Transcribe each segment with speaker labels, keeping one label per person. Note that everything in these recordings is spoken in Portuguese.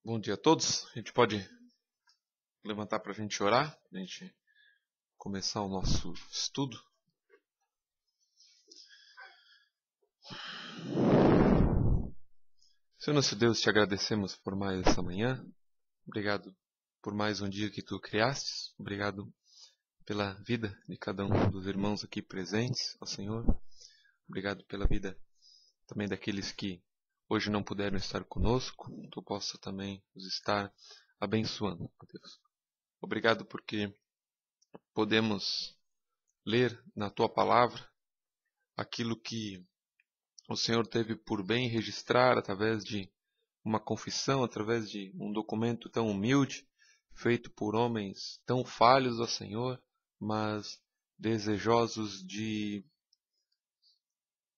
Speaker 1: Bom dia a todos. A gente pode levantar para a gente orar, para a gente começar o nosso estudo. Senhor nosso Deus, te agradecemos por mais essa manhã. Obrigado por mais um dia que tu criastes. Obrigado pela vida de cada um dos irmãos aqui presentes, ó Senhor. Obrigado pela vida também daqueles que hoje não puderam estar conosco. Tu possa também os estar abençoando, ó Deus. Obrigado porque podemos ler na tua palavra aquilo que o Senhor teve por bem registrar através de uma confissão, através de um documento tão humilde, feito por homens tão falhos, ó Senhor, mas desejosos de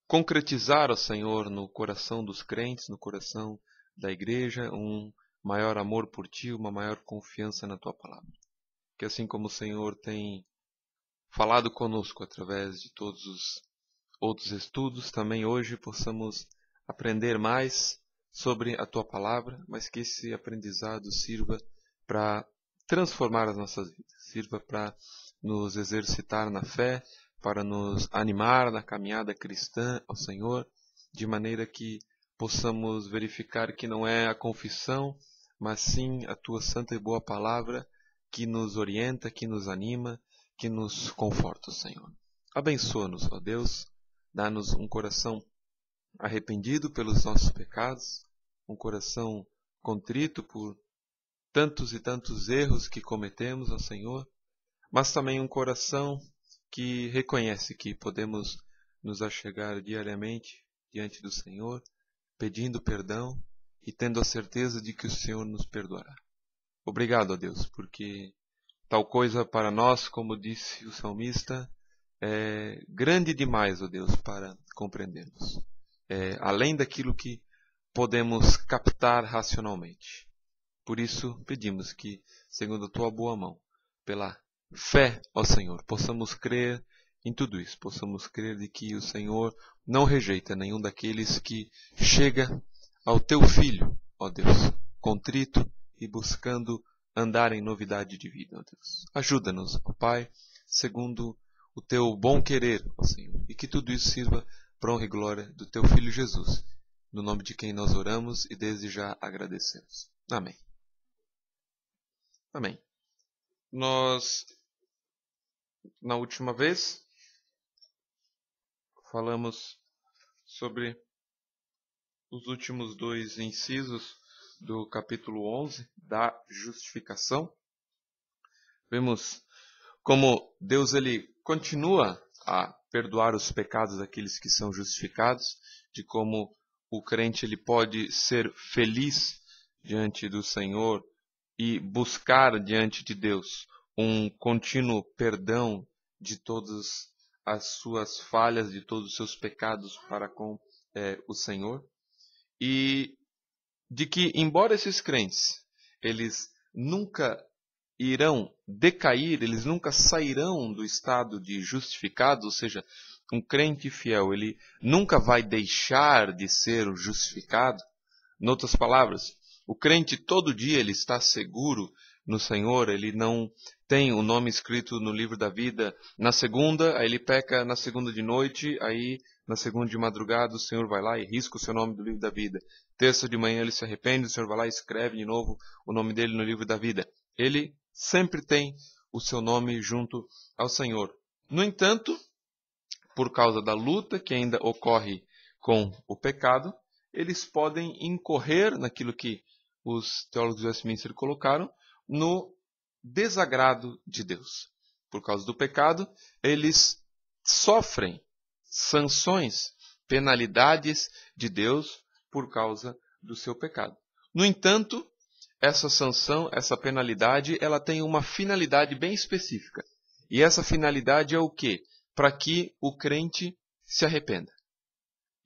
Speaker 1: concretizar, ó Senhor, no coração dos crentes, no coração da igreja, um maior amor por Ti, uma maior confiança na Tua palavra. Que assim como o Senhor tem falado conosco através de todos os outros estudos, também hoje possamos aprender mais sobre a Tua palavra, mas que esse aprendizado sirva para transformar as nossas vidas, sirva para nos exercitar na fé, para nos animar na caminhada cristã ao Senhor, de maneira que possamos verificar que não é a confissão, mas sim a Tua santa e boa palavra que nos orienta, que nos anima, que nos conforta, Senhor. Abençoa-nos, ó Deus. Dá-nos um coração arrependido pelos nossos pecados, um coração contrito por tantos e tantos erros que cometemos, ó Senhor, mas também um coração que reconhece que podemos nos achegar diariamente diante do Senhor, pedindo perdão e tendo a certeza de que o Senhor nos perdoará. Obrigado, ó Deus, porque tal coisa para nós, como disse o salmista, é grande demais, ó Deus, para compreendermos. É além daquilo que podemos captar racionalmente. Por isso, pedimos que, segundo a Tua boa mão, pela fé, ó Senhor, possamos crer em tudo isso. Possamos crer de que o Senhor não rejeita nenhum daqueles que chega ao Teu Filho, ó Deus, contrito e buscando andar em novidade de vida, ó Deus. Ajuda-nos, ó Pai, segundo o Teu bom querer, ó Senhor, e que tudo isso sirva para a honra e glória do Teu Filho Jesus, no nome de quem nós oramos e desde já agradecemos. Amém. Amém. Nós, na última vez, falamos sobre os últimos dois incisos do capítulo 11, da justificação. Vemos como Deus ele continua a perdoar os pecados daqueles que são justificados, de como o crente ele pode ser feliz diante do Senhor e buscar diante de Deus um contínuo perdão de todas as suas falhas, de todos os seus pecados para com o Senhor. E de que, embora esses crentes, eles nunca irão decair, eles nunca sairão do estado de justificados, ou seja, um crente fiel, ele nunca vai deixar de ser o justificado. Em outras palavras, o crente todo dia ele está seguro no Senhor, ele não tem o nome escrito no livro da vida na segunda, aí ele peca na segunda de noite, aí na segunda de madrugada o Senhor vai lá e risca o seu nome do livro da vida. Terça de manhã ele se arrepende, o Senhor vai lá e escreve de novo o nome dele no livro da vida. Ele sempre tem o seu nome junto ao Senhor. No entanto, por causa da luta que ainda ocorre com o pecado, eles podem incorrer naquilo que os teólogos de Westminster colocaram, no desagrado de Deus. Por causa do pecado, eles sofrem sanções, penalidades de Deus por causa do seu pecado. No entanto, essa sanção, essa penalidade, ela tem uma finalidade bem específica. E essa finalidade é o quê? Para que o crente se arrependa.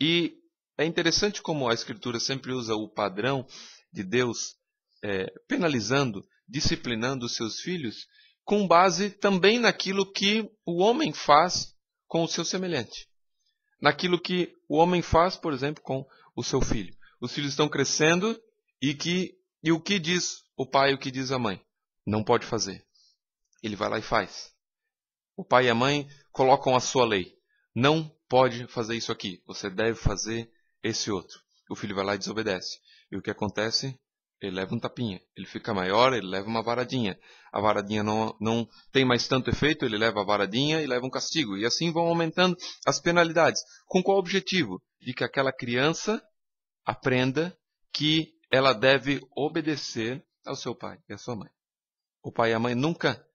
Speaker 1: E é interessante como a Escritura sempre usa o padrão de Deus penalizando, disciplinando os seus filhos, com base também naquilo que o homem faz com o seu semelhante. Naquilo que o homem faz, por exemplo, com o seu filho. Os filhos estão crescendo e que E o que diz o pai e o que diz a mãe? Não pode fazer. Ele vai lá e faz. O pai e a mãe colocam a sua lei. Não pode fazer isso aqui. Você deve fazer esse outro. O filho vai lá e desobedece. E o que acontece? Ele leva um tapinha. Ele fica maior, ele leva uma varadinha. A varadinha não tem mais tanto efeito, ele leva a varadinha e leva um castigo. E assim vão aumentando as penalidades. Com qual objetivo? De que aquela criança aprenda que ela deve obedecer ao seu pai e à sua mãe. O pai e a mãe nunca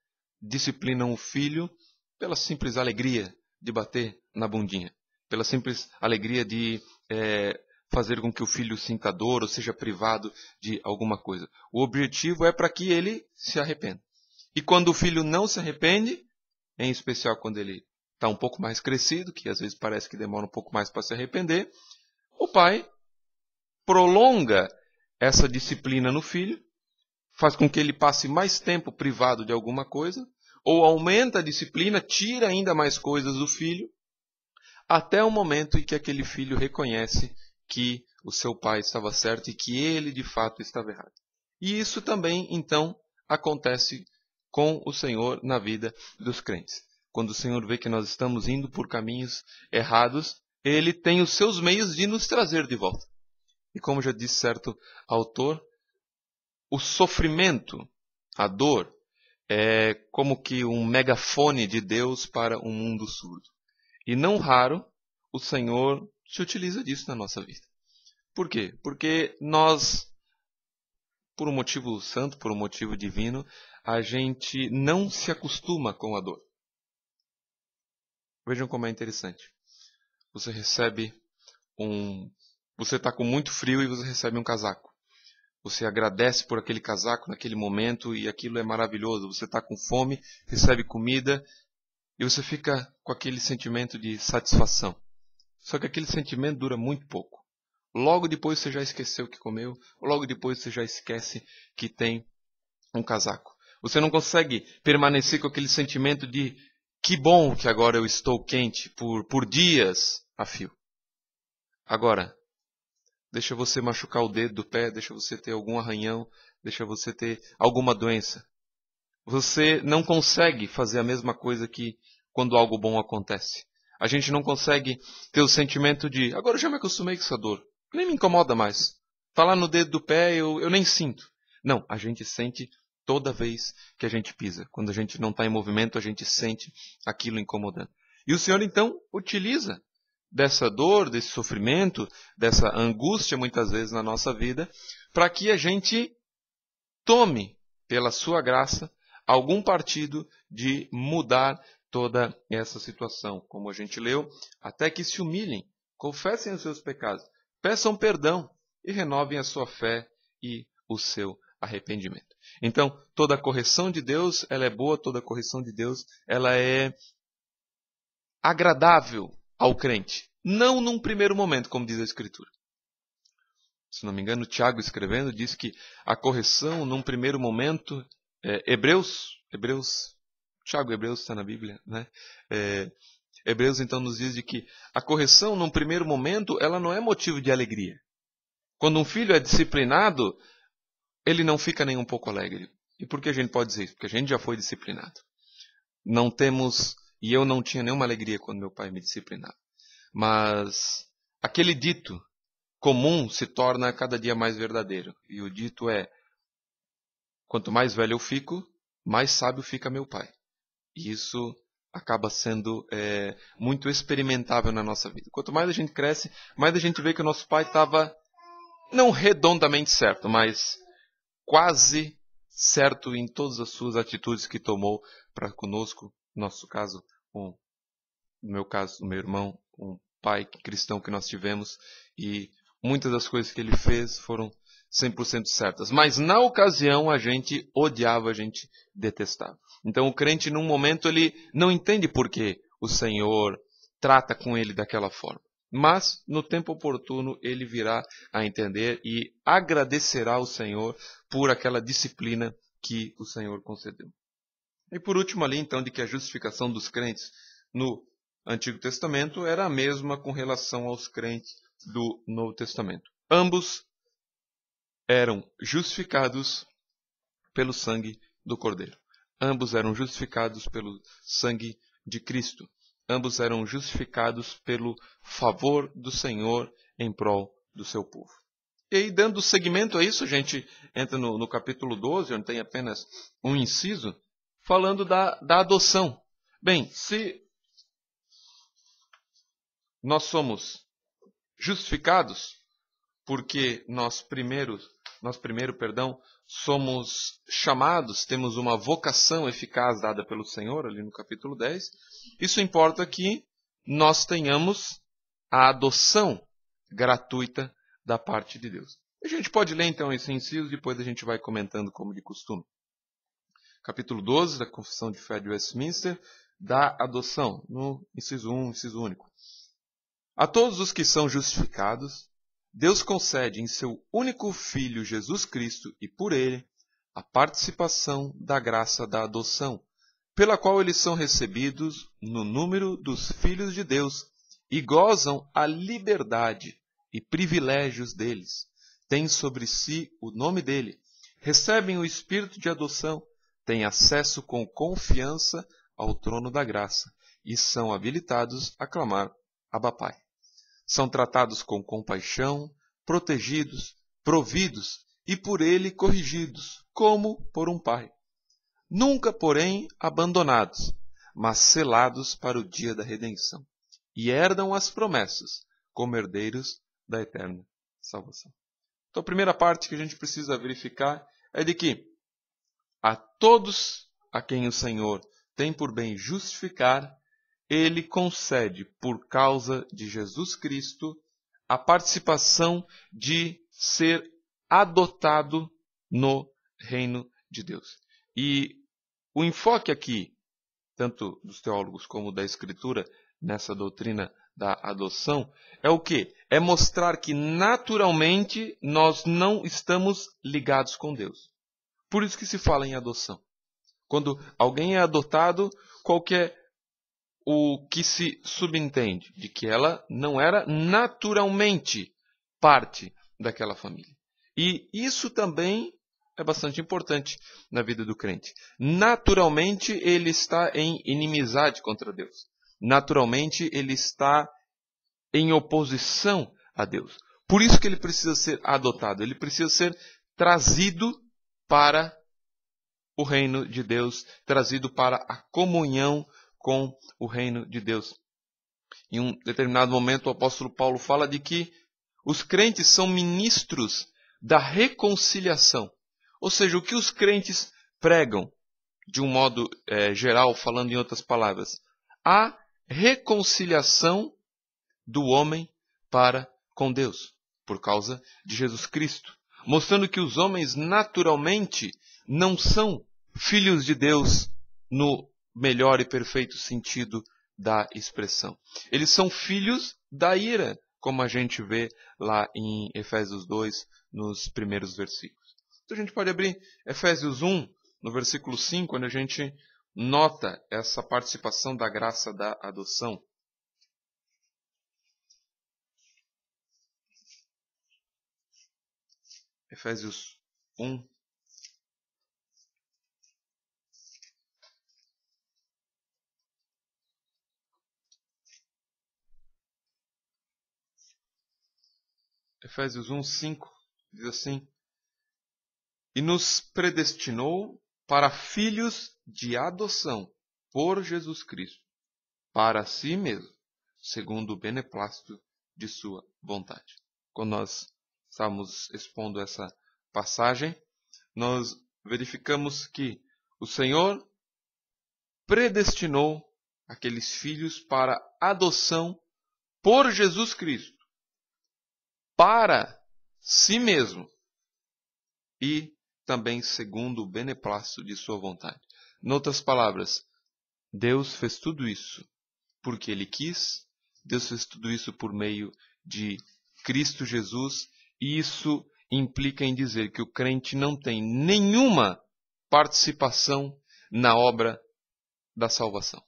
Speaker 1: disciplinam o filho pela simples alegria de bater na bundinha, pela simples alegria de fazer com que o filho sinta dor ou seja privado de alguma coisa. O objetivo é para que ele se arrependa. E quando o filho não se arrepende, em especial quando ele está um pouco mais crescido, que às vezes parece que demora um pouco mais para se arrepender, o pai prolonga essa disciplina no filho, faz com que ele passe mais tempo privado de alguma coisa, ou aumenta a disciplina, tira ainda mais coisas do filho, até o momento em que aquele filho reconhece que o seu pai estava certo e que ele de fato estava errado. E isso também, então, acontece com o Senhor na vida dos crentes. Quando o Senhor vê que nós estamos indo por caminhos errados, Ele tem os seus meios de nos trazer de volta. E como já disse certo autor, o sofrimento, a dor, é como que um megafone de Deus para um mundo surdo. E não raro, o Senhor se utiliza disso na nossa vida. Por quê? Porque nós, por um motivo santo, por um motivo divino, a gente não se acostuma com a dor. Vejam como é interessante. Você está com muito frio e você recebe um casaco. Você agradece por aquele casaco naquele momento e aquilo é maravilhoso. Você está com fome, recebe comida e você fica com aquele sentimento de satisfação. Só que aquele sentimento dura muito pouco. Logo depois você já esqueceu o que comeu, logo depois você já esquece que tem um casaco. Você não consegue permanecer com aquele sentimento de que bom que agora eu estou quente por dias a fio. Agora, deixa você machucar o dedo do pé, deixa você ter algum arranhão, deixa você ter alguma doença. Você não consegue fazer a mesma coisa que quando algo bom acontece. A gente não consegue ter o sentimento de, agora eu já me acostumei com essa dor, nem me incomoda mais. Tá lá no dedo do pé, eu nem sinto. Não, a gente sente toda vez que a gente pisa. Quando a gente não está em movimento, a gente sente aquilo incomodando. E o Senhor então utiliza dessa dor, desse sofrimento, dessa angústia muitas vezes na nossa vida, para que a gente tome, pela sua graça, algum partido de mudar toda essa situação. Como a gente leu, até que se humilhem, confessem os seus pecados, peçam perdão e renovem a sua fé e o seu arrependimento. Então, toda a correção de Deus, ela é boa, toda a correção de Deus, ela é agradável ao crente. Não num primeiro momento, como diz a Escritura. Se não me engano, Tiago escrevendo diz que a correção num primeiro momento, Hebreus está na Bíblia, né? Hebreus então nos diz de que a correção num primeiro momento, ela não é motivo de alegria. Quando um filho é disciplinado, ele não fica nem um pouco alegre. E por que a gente pode dizer isso? Porque a gente já foi disciplinado. Não temos, e eu não tinha nenhuma alegria quando meu pai me disciplinava. Mas aquele dito comum se torna cada dia mais verdadeiro. E o dito é, quanto mais velho eu fico, mais sábio fica meu pai. E isso acaba sendo muito experimentável na nossa vida. Quanto mais a gente cresce, mais a gente vê que o nosso pai estava não redondamente certo, mas quase certo em todas as suas atitudes que tomou para conosco. No nosso caso, no meu caso, o meu irmão, um pai cristão que nós tivemos, e muitas das coisas que ele fez foram 100% certas. Mas na ocasião a gente odiava, a gente detestava. Então o crente num momento ele não entende por que o Senhor trata com ele daquela forma. Mas no tempo oportuno ele virá a entender e agradecerá ao Senhor por aquela disciplina que o Senhor concedeu. E por último ali então de que a justificação dos crentes no Antigo Testamento era a mesma com relação aos crentes do Novo Testamento. Ambos eram justificados pelo sangue do Cordeiro. Ambos eram justificados pelo sangue de Cristo. Ambos eram justificados pelo favor do Senhor em prol do seu povo. E aí, dando seguimento a isso, a gente entra no capítulo 12, onde tem apenas um inciso, falando da adoção. Bem, se nós somos justificados, porque nós primeiro, somos chamados, temos uma vocação eficaz dada pelo Senhor, ali no capítulo 10, isso importa que nós tenhamos a adoção gratuita da parte de Deus. A gente pode ler então esse inciso, depois a gente vai comentando como de costume. Capítulo 12 da Confissão de Fé de Westminster, da adoção, no inciso 1, inciso único. A todos os que são justificados, Deus concede em seu único Filho Jesus Cristo e por ele a participação da graça da adoção, pela qual eles são recebidos no número dos filhos de Deus e gozam a liberdade e privilégios deles. Têm sobre si o nome dele, recebem o Espírito de adoção, têm acesso com confiança ao trono da graça e são habilitados a clamar Abba Pai. São tratados com compaixão, protegidos, providos e por ele corrigidos, como por um pai. Nunca, porém, abandonados, mas selados para o dia da redenção, e herdam as promessas como herdeiros da eterna salvação. Então, a primeira parte que a gente precisa verificar é de que a todos a quem o Senhor tem por bem justificar, ele concede, por causa de Jesus Cristo, a participação de ser adotado no reino de Deus. E o enfoque aqui, tanto dos teólogos como da Escritura, nessa doutrina da adoção, é o quê? É mostrar que naturalmente nós não estamos ligados com Deus. Por isso que se fala em adoção. Quando alguém é adotado, qual que é o que se subentende? De que ela não era naturalmente parte daquela família. E isso também é bastante importante na vida do crente. Naturalmente ele está em inimizade contra Deus. Naturalmente ele está em oposição a Deus. Por isso que ele precisa ser adotado. Ele precisa ser trazido para o reino de Deus, trazido para a comunhão com o reino de Deus. Em um determinado momento, o apóstolo Paulo fala de que os crentes são ministros da reconciliação. Ou seja, o que os crentes pregam, de um modo geral, falando em outras palavras, a reconciliação do homem para com Deus, por causa de Jesus Cristo. Mostrando que os homens naturalmente não são filhos de Deus no melhor e perfeito sentido da expressão. Eles são filhos da ira, como a gente vê lá em Efésios 2, nos primeiros versículos. Então a gente pode abrir Efésios 1, no versículo 5, onde a gente nota essa participação da graça da adoção. Efésios 1. Efésios 1, 5, diz assim: E nos predestinou para filhos de adoção por Jesus Cristo, para si mesmo, segundo o beneplácito de sua vontade. Quando nós estamos expondo essa passagem, nós verificamos que o Senhor predestinou aqueles filhos para adoção por Jesus Cristo, para si mesmo e também segundo o beneplácito de sua vontade. Em outras palavras, Deus fez tudo isso porque Ele quis, Deus fez tudo isso por meio de Cristo Jesus, e isso implica em dizer que o crente não tem nenhuma participação na obra da salvação.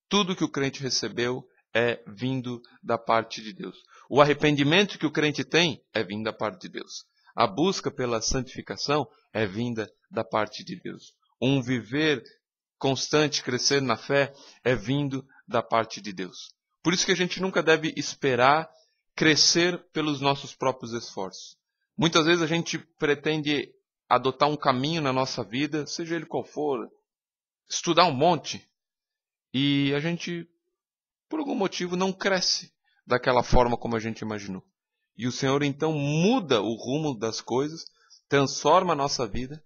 Speaker 1: Tudo que o crente recebeu é vindo da parte de Deus. O arrependimento que o crente tem é vindo da parte de Deus. A busca pela santificação é vinda da parte de Deus. Um viver constante, crescer na fé, é vindo da parte de Deus. Por isso que a gente nunca deve esperar crescer pelos nossos próprios esforços. Muitas vezes a gente pretende adotar um caminho na nossa vida, seja ele qual for, estudar um monte, e a gente, por algum motivo, não cresce daquela forma como a gente imaginou. E o Senhor então muda o rumo das coisas, transforma a nossa vida,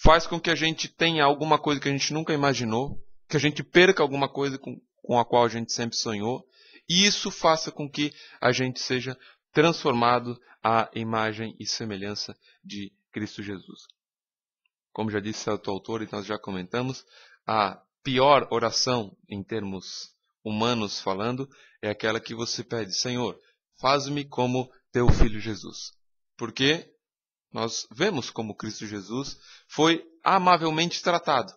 Speaker 1: faz com que a gente tenha alguma coisa que a gente nunca imaginou, que a gente perca alguma coisa com a qual a gente sempre sonhou, e isso faça com que a gente seja transformado à imagem e semelhança de Cristo Jesus. Como já disse certo autor, e nós já comentamos, a pior oração em termos humanos falando é aquela que você pede: Senhor, faz-me como teu filho Jesus. Porque nós vemos como Cristo Jesus foi amavelmente tratado.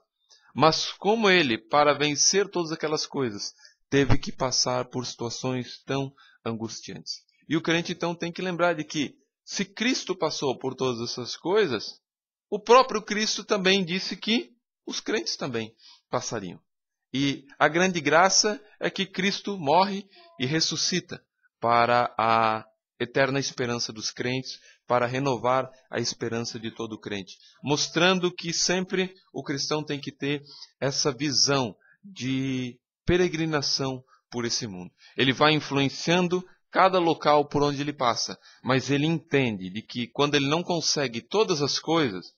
Speaker 1: Mas como ele, para vencer todas aquelas coisas, teve que passar por situações tão angustiantes. E o crente então tem que lembrar de que, se Cristo passou por todas essas coisas, o próprio Cristo também disse que os crentes também passariam. E a grande graça é que Cristo morre e ressuscita para a eterna esperança dos crentes, para renovar a esperança de todo crente, mostrando que sempre o cristão tem que ter essa visão de peregrinação por esse mundo. Ele vai influenciando cada local por onde ele passa, mas ele entende de que quando ele não consegue todas as coisas,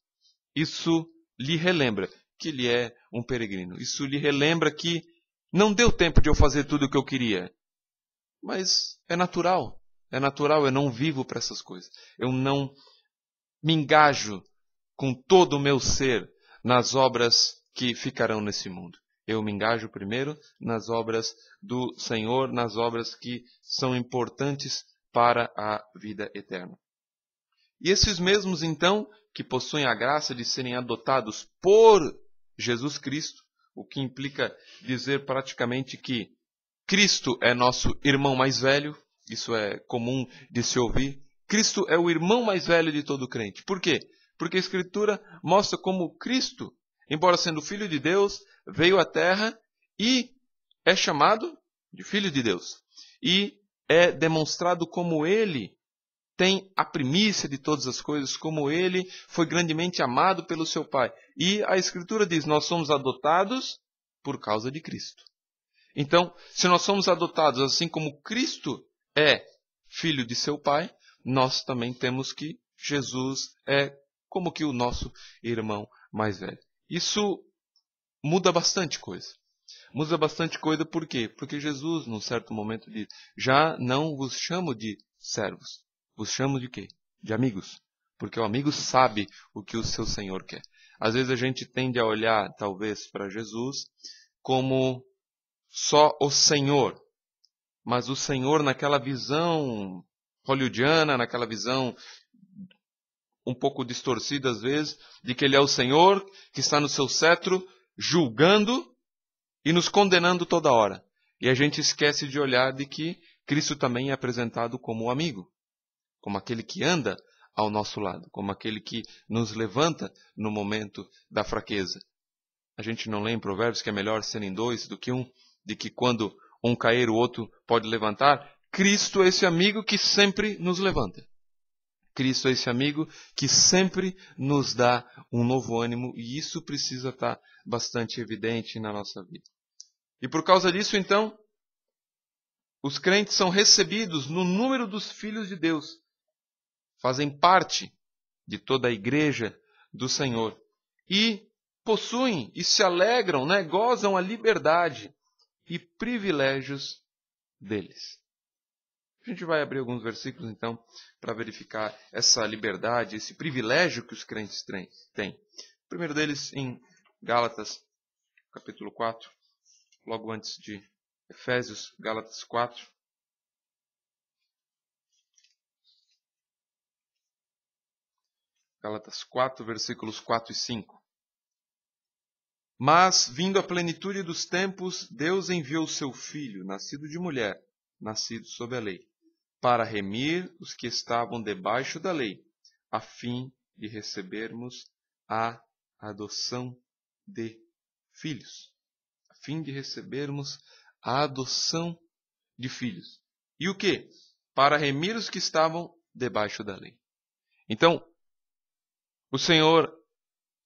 Speaker 1: isso lhe relembra que ele é um peregrino. Isso lhe relembra que não deu tempo de eu fazer tudo o que eu queria. Mas é natural. É natural, eu não vivo para essas coisas. Eu não me engajo com todo o meu ser nas obras que ficarão nesse mundo. Eu me engajo primeiro nas obras do Senhor, nas obras que são importantes para a vida eterna. E esses mesmos, então, que possuem a graça de serem adotados por Jesus Cristo, o que implica dizer praticamente que Cristo é nosso irmão mais velho, isso é comum de se ouvir. Cristo é o irmão mais velho de todo crente. Por quê? Porque a Escritura mostra como Cristo, embora sendo filho de Deus, veio à terra e é chamado de filho de Deus. E é demonstrado como ele tem a primícia de todas as coisas, como ele foi grandemente amado pelo seu Pai. E a Escritura diz: nós somos adotados por causa de Cristo. Então, se nós somos adotados assim como Cristo é filho de seu Pai, nós também temos que Jesus é como que o nosso irmão mais velho. Isso muda bastante coisa. Muda bastante coisa por quê? Porque Jesus, num certo momento, diz: já não vos chamo de servos. Vos chamo de quê? De amigos. Porque o amigo sabe o que o seu Senhor quer. Às vezes a gente tende a olhar, talvez, para Jesus como só o Senhor. Mas o Senhor naquela visão hollywoodiana, naquela visão um pouco distorcida às vezes, de que Ele é o Senhor que está no seu cetro, julgando e nos condenando toda hora. E a gente esquece de olhar de que Cristo também é apresentado como o amigo, como aquele que anda ao nosso lado, como aquele que nos levanta no momento da fraqueza. A gente não lê em Provérbios que é melhor serem dois do que um, de que quando um cair o outro pode levantar? Cristo é esse amigo que sempre nos levanta. Cristo é esse amigo que sempre nos dá um novo ânimo, e isso precisa estar bastante evidente na nossa vida. E por causa disso, então, os crentes são recebidos no número dos filhos de Deus. Fazem parte de toda a igreja do Senhor. E possuem e se alegram, gozam a liberdade e privilégios deles. A gente vai abrir alguns versículos, então, para verificar essa liberdade, esse privilégio que os crentes têm. O primeiro deles em Gálatas, capítulo 4, logo antes de Efésios, Gálatas 4. Gálatas 4, versículos 4 e 5. Mas, vindo a plenitude dos tempos, Deus enviou seu Filho, nascido de mulher, nascido sob a lei, para remir os que estavam debaixo da lei, a fim de recebermos a adoção de filhos. A fim de recebermos a adoção de filhos. E o quê? Para remir os que estavam debaixo da lei. Então, o Senhor,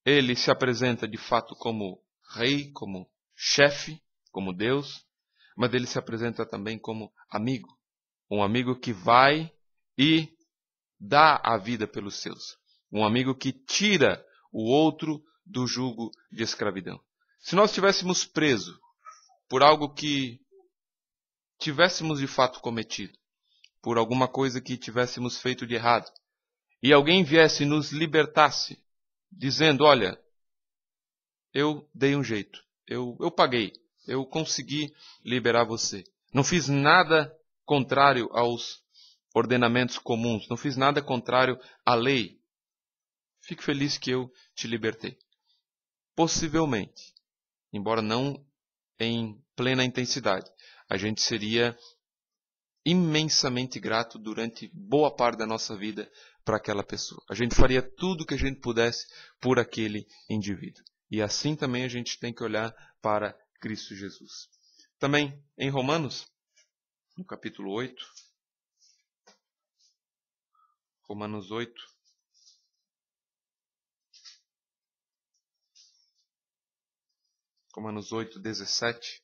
Speaker 1: Ele se apresenta de fato como rei, como chefe, como Deus, mas Ele se apresenta também como amigo. Um amigo que vai e dá a vida pelos seus. Um amigo que tira o outro do jugo de escravidão. Se nós estivéssemos presos por algo que tivéssemos de fato cometido, por alguma coisa que tivéssemos feito de errado, e alguém viesse e nos libertasse, dizendo, olha, eu dei um jeito, eu paguei, eu consegui liberar você. Não fiz nada contrário aos ordenamentos comuns, não fiz nada contrário à lei. Fique feliz que eu te libertei. Possivelmente, embora não em plena intensidade, a gente seria imensamente grato durante boa parte da nossa vida para aquela pessoa. A gente faria tudo o que a gente pudesse por aquele indivíduo. E assim também a gente tem que olhar para Cristo Jesus. Também em Romanos, no capítulo 8, Romanos 8, Romanos 8, 17,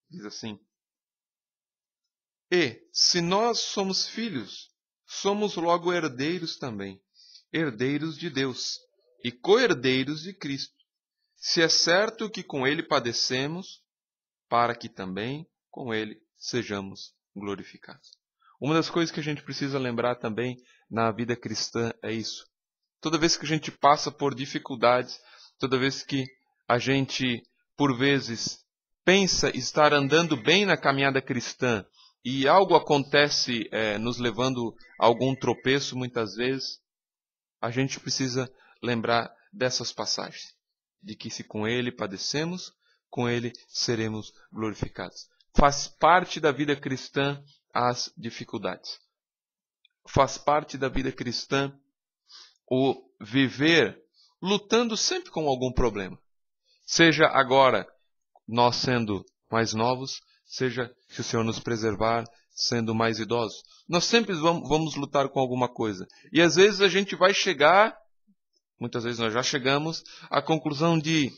Speaker 1: diz assim: E, se nós somos filhos, somos logo herdeiros também, herdeiros de Deus e co-herdeiros de Cristo, se é certo que com Ele padecemos, para que também com Ele sejamos glorificados. Uma das coisas que a gente precisa lembrar também na vida cristã é isso. Toda vez que a gente passa por dificuldades, toda vez que a gente, por vezes, pensa estar andando bem na caminhada cristã e algo acontece nos levando a algum tropeço muitas vezes, a gente precisa lembrar dessas passagens. De que se com Ele padecemos, com Ele seremos glorificados. Faz parte da vida cristã as dificuldades. Faz parte da vida cristã o viver lutando sempre com algum problema. Seja agora nós sendo mais novos, seja se o Senhor nos preservar sendo mais idosos. Nós sempre vamos lutar com alguma coisa. E às vezes a gente vai chegar, muitas vezes nós já chegamos, à conclusão de: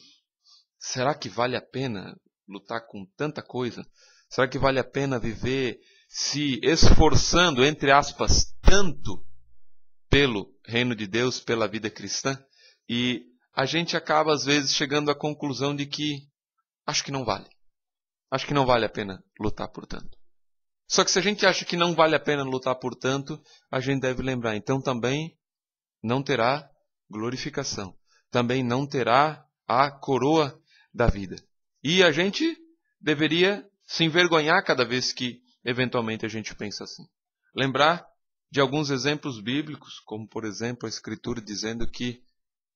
Speaker 1: será que vale a pena lutar com tanta coisa? Será que vale a pena viver se esforçando, entre aspas, tanto pelo reino de Deus, pela vida cristã? E a gente acaba, às vezes, chegando à conclusão de que acho que não vale. Acho que não vale a pena lutar por tanto. Só que se a gente acha que não vale a pena lutar por tanto, a gente deve lembrar, então também não terá glorificação. Também não terá a coroa da vida. E a gente deveria se envergonhar cada vez que, eventualmente, a gente pensa assim. Lembrar de alguns exemplos bíblicos, como, por exemplo, a Escritura dizendo que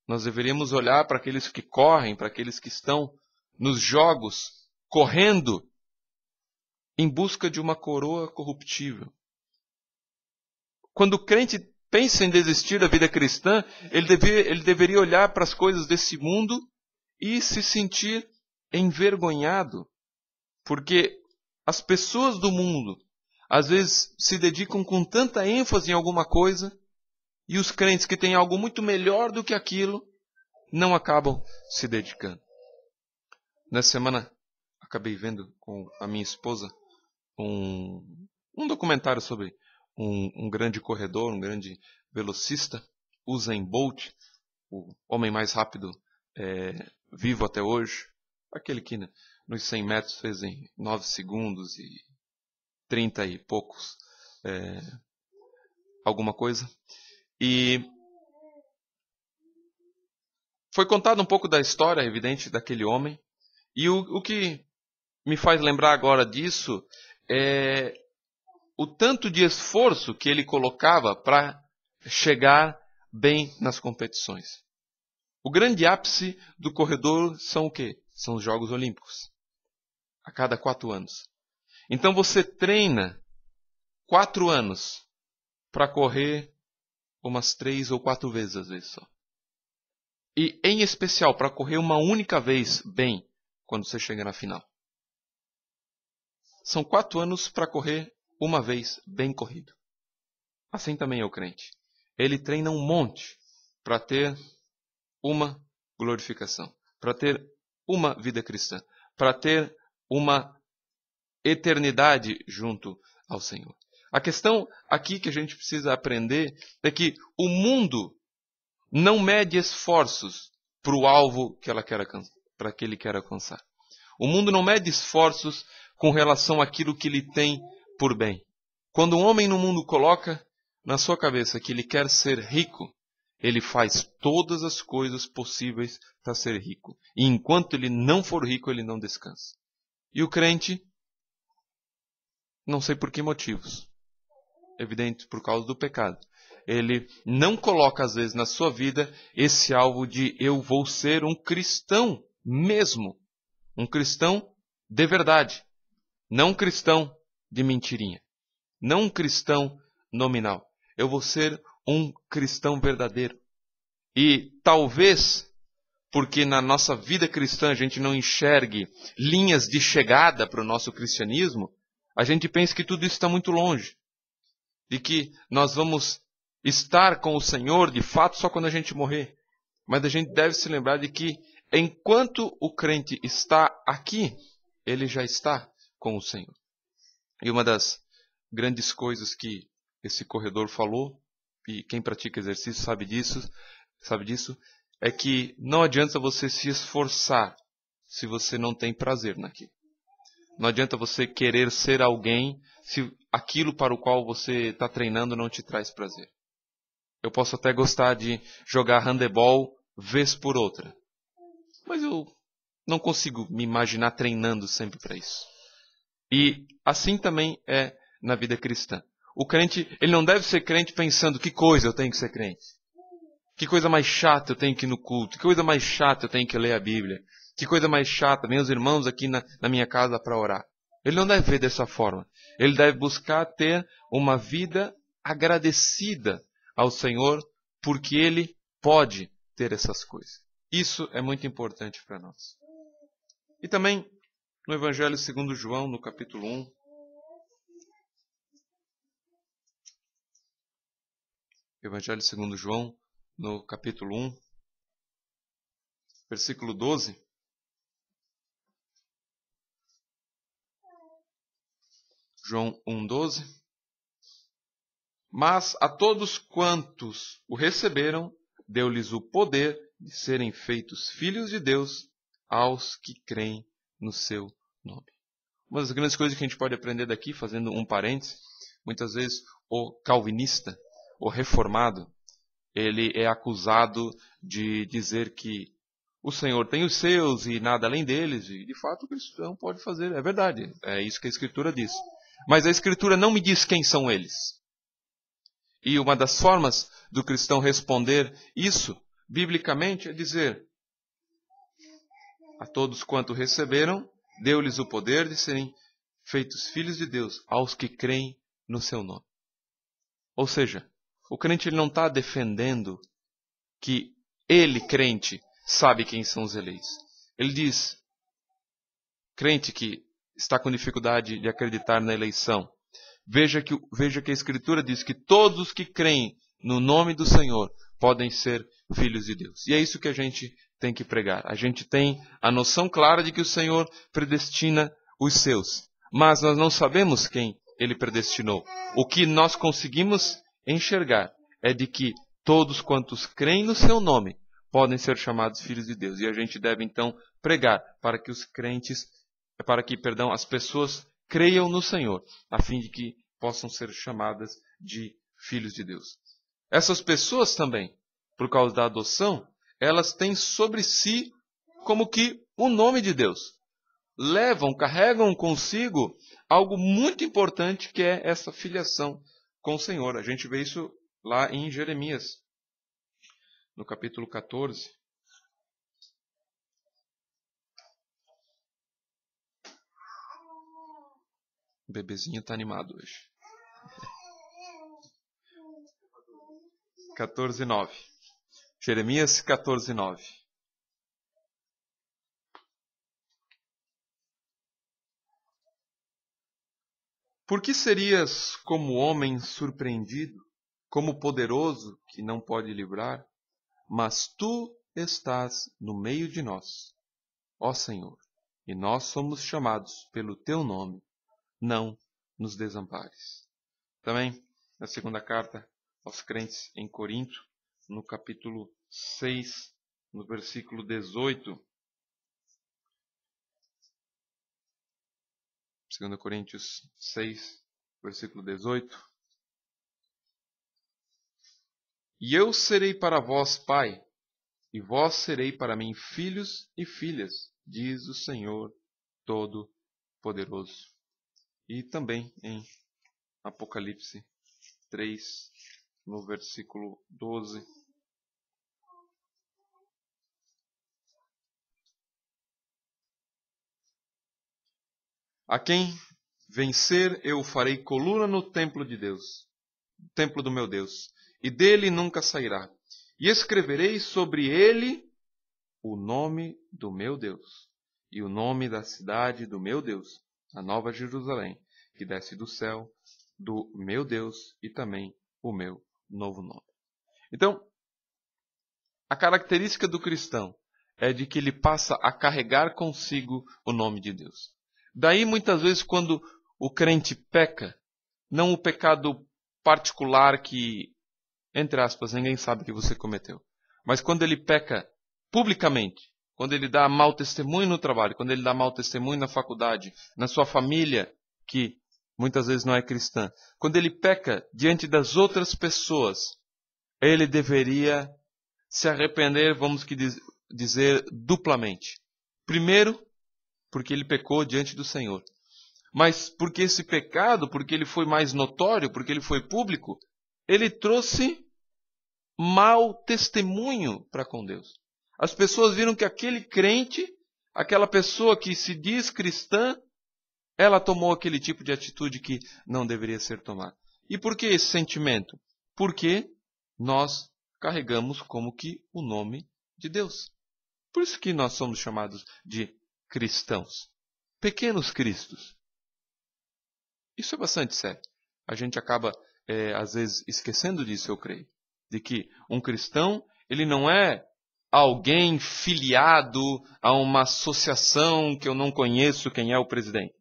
Speaker 1: nós deveríamos olhar para aqueles que correm, para aqueles que estão nos jogos, correndo em busca de uma coroa corruptível. Quando o crente pensa em desistir da vida cristã, ele deveria olhar para as coisas desse mundo e se sentir envergonhado. Porque as pessoas do mundo, às vezes, se dedicam com tanta ênfase em alguma coisa, e os crentes que têm algo muito melhor do que aquilo, não acabam se dedicando. Nessa semana, acabei vendo com a minha esposa um documentário sobre um grande corredor, um grande velocista, Usain Bolt, o homem mais rápido vivo até hoje, aquele que nos 100 metros fez em 9 segundos e 30 e poucos, alguma coisa. E foi contado um pouco da história, evidente, daquele homem. E o que me faz lembrar agora disso é o tanto de esforço que ele colocava para chegar bem nas competições. O grande ápice do corredor são o quê? São os Jogos Olímpicos. A cada 4 anos. Então você treina 4 anos para correr umas 3 ou 4 vezes às vezes só. E em especial para correr uma única vez bem quando você chega na final. São 4 anos para correr uma vez bem corrido. Assim também é o crente. Ele treina um monte para ter uma glorificação, para ter uma vida cristã, para ter uma eternidade junto ao Senhor. A questão aqui que a gente precisa aprender é que o mundo não mede esforços para o alvo para que ele quer alcançar. O mundo não mede esforços com relação àquilo que ele tem por bem. Quando um homem no mundo coloca na sua cabeça que ele quer ser rico, ele faz todas as coisas possíveis para ser rico. E enquanto ele não for rico, ele não descansa. E o crente, não sei por que motivos, evidente por causa do pecado, ele não coloca às vezes na sua vida esse alvo de eu vou ser um cristão mesmo. Um cristão de verdade. Não um cristão de mentirinha. Não um cristão nominal. Eu vou ser um cristão verdadeiro. E talvez, porque na nossa vida cristã a gente não enxergue linhas de chegada para o nosso cristianismo, a gente pensa que tudo isso está muito longe. De que nós vamos estar com o Senhor, de fato, só quando a gente morrer. Mas a gente deve se lembrar de que, enquanto o crente está aqui, ele já está com o Senhor. E uma das grandes coisas que esse corredor falou, e quem pratica exercício sabe disso, é que não adianta você se esforçar se você não tem prazer naquilo. Não adianta você querer ser alguém se aquilo para o qual você está treinando não te traz prazer. Eu posso até gostar de jogar handebol vez por outra, mas eu não consigo me imaginar treinando sempre para isso. E assim também é na vida cristã. O crente, ele não deve ser crente pensando que coisa eu tenho que ser crente. Que coisa mais chata eu tenho que ir no culto. Que coisa mais chata eu tenho que ler a Bíblia. Que coisa mais chata, vem os irmãos aqui na minha casa para orar. Ele não deve ver dessa forma. Ele deve buscar ter uma vida agradecida ao Senhor, porque Ele pode ter essas coisas. Isso é muito importante para nós. E também no Evangelho segundo João, no capítulo 1. Evangelho segundo João, no capítulo 1, versículo 12. João 1,12. Mas a todos quantos o receberam, deu-lhes o poder de serem feitos filhos de Deus aos que creem no seu nome. Uma das grandes coisas que a gente pode aprender daqui, fazendo um parênteses, muitas vezes o calvinista, o reformado, ele é acusado de dizer que o Senhor tem os seus e nada além deles, e de fato o cristão pode fazer, é verdade, é isso que a Escritura diz. Mas a Escritura não me diz quem são eles. E uma das formas do cristão responder isso, biblicamente, é dizer: a todos quanto receberam, deu-lhes o poder de serem feitos filhos de Deus, aos que creem no seu nome. Ou seja, o crente ele não está defendendo que ele, crente, sabe quem são os eleitos. Ele diz, crente que está com dificuldade de acreditar na eleição, veja que a Escritura diz que todos os que creem no nome do Senhor podem ser filhos de Deus. E é isso que a gente tem que pregar. A gente tem a noção clara de que o Senhor predestina os seus. Mas nós não sabemos quem Ele predestinou. O que nós conseguimos enxergar é de que todos quantos creem no seu nome podem ser chamados filhos de Deus. E a gente deve então pregar para que os crentes, as pessoas creiam no Senhor, a fim de que possam ser chamadas de filhos de Deus. Essas pessoas também, por causa da adoção, elas têm sobre si como que o nome de Deus. Carregam consigo algo muito importante que é essa filiação com o Senhor. A gente vê isso lá em Jeremias, no capítulo 14. O bebezinho está animado hoje. 14:9. Jeremias 14:9. Por que serias como homem surpreendido, como poderoso que não pode livrar? Mas tu estás no meio de nós, ó Senhor, e nós somos chamados pelo teu nome. Não nos desampares. Também, na segunda carta aos crentes em Corinto, no capítulo 6, no versículo 18. 2 Coríntios 6, versículo 18. E eu serei para vós pai, e vós serei para mim filhos e filhas, diz o Senhor Todo-Poderoso. E também em Apocalipse 3, no versículo 12. A quem vencer, eu farei coluna no templo de Deus, templo do meu Deus, e dele nunca sairá. E escreverei sobre ele o nome do meu Deus, e o nome da cidade do meu Deus, a Nova Jerusalém, que desce do céu, do meu Deus, e também o meu novo nome. Então, a característica do cristão é de que ele passa a carregar consigo o nome de Deus. Daí, muitas vezes, quando o crente peca, não o pecado particular que, entre aspas, ninguém sabe que você cometeu, mas quando ele peca publicamente, quando ele dá mau testemunho no trabalho, quando ele dá mau testemunho na faculdade, na sua família, que muitas vezes não é cristã, quando ele peca diante das outras pessoas, ele deveria se arrepender, vamos dizer, duplamente. Primeiro, porque ele pecou diante do Senhor. Mas porque esse pecado, porque ele foi mais notório, porque ele foi público, ele trouxe mau testemunho para com Deus. As pessoas viram que aquele crente, aquela pessoa que se diz cristã, ela tomou aquele tipo de atitude que não deveria ser tomada. E por que esse sentimento? Porque nós carregamos como que o nome de Deus. Por isso que nós somos chamados de cristãos. Pequenos cristos. Isso é bastante sério. A gente acaba, às vezes, esquecendo disso, eu creio. De que um cristão, ele não é alguém filiado a uma associação que eu não conheço quem é o presidente.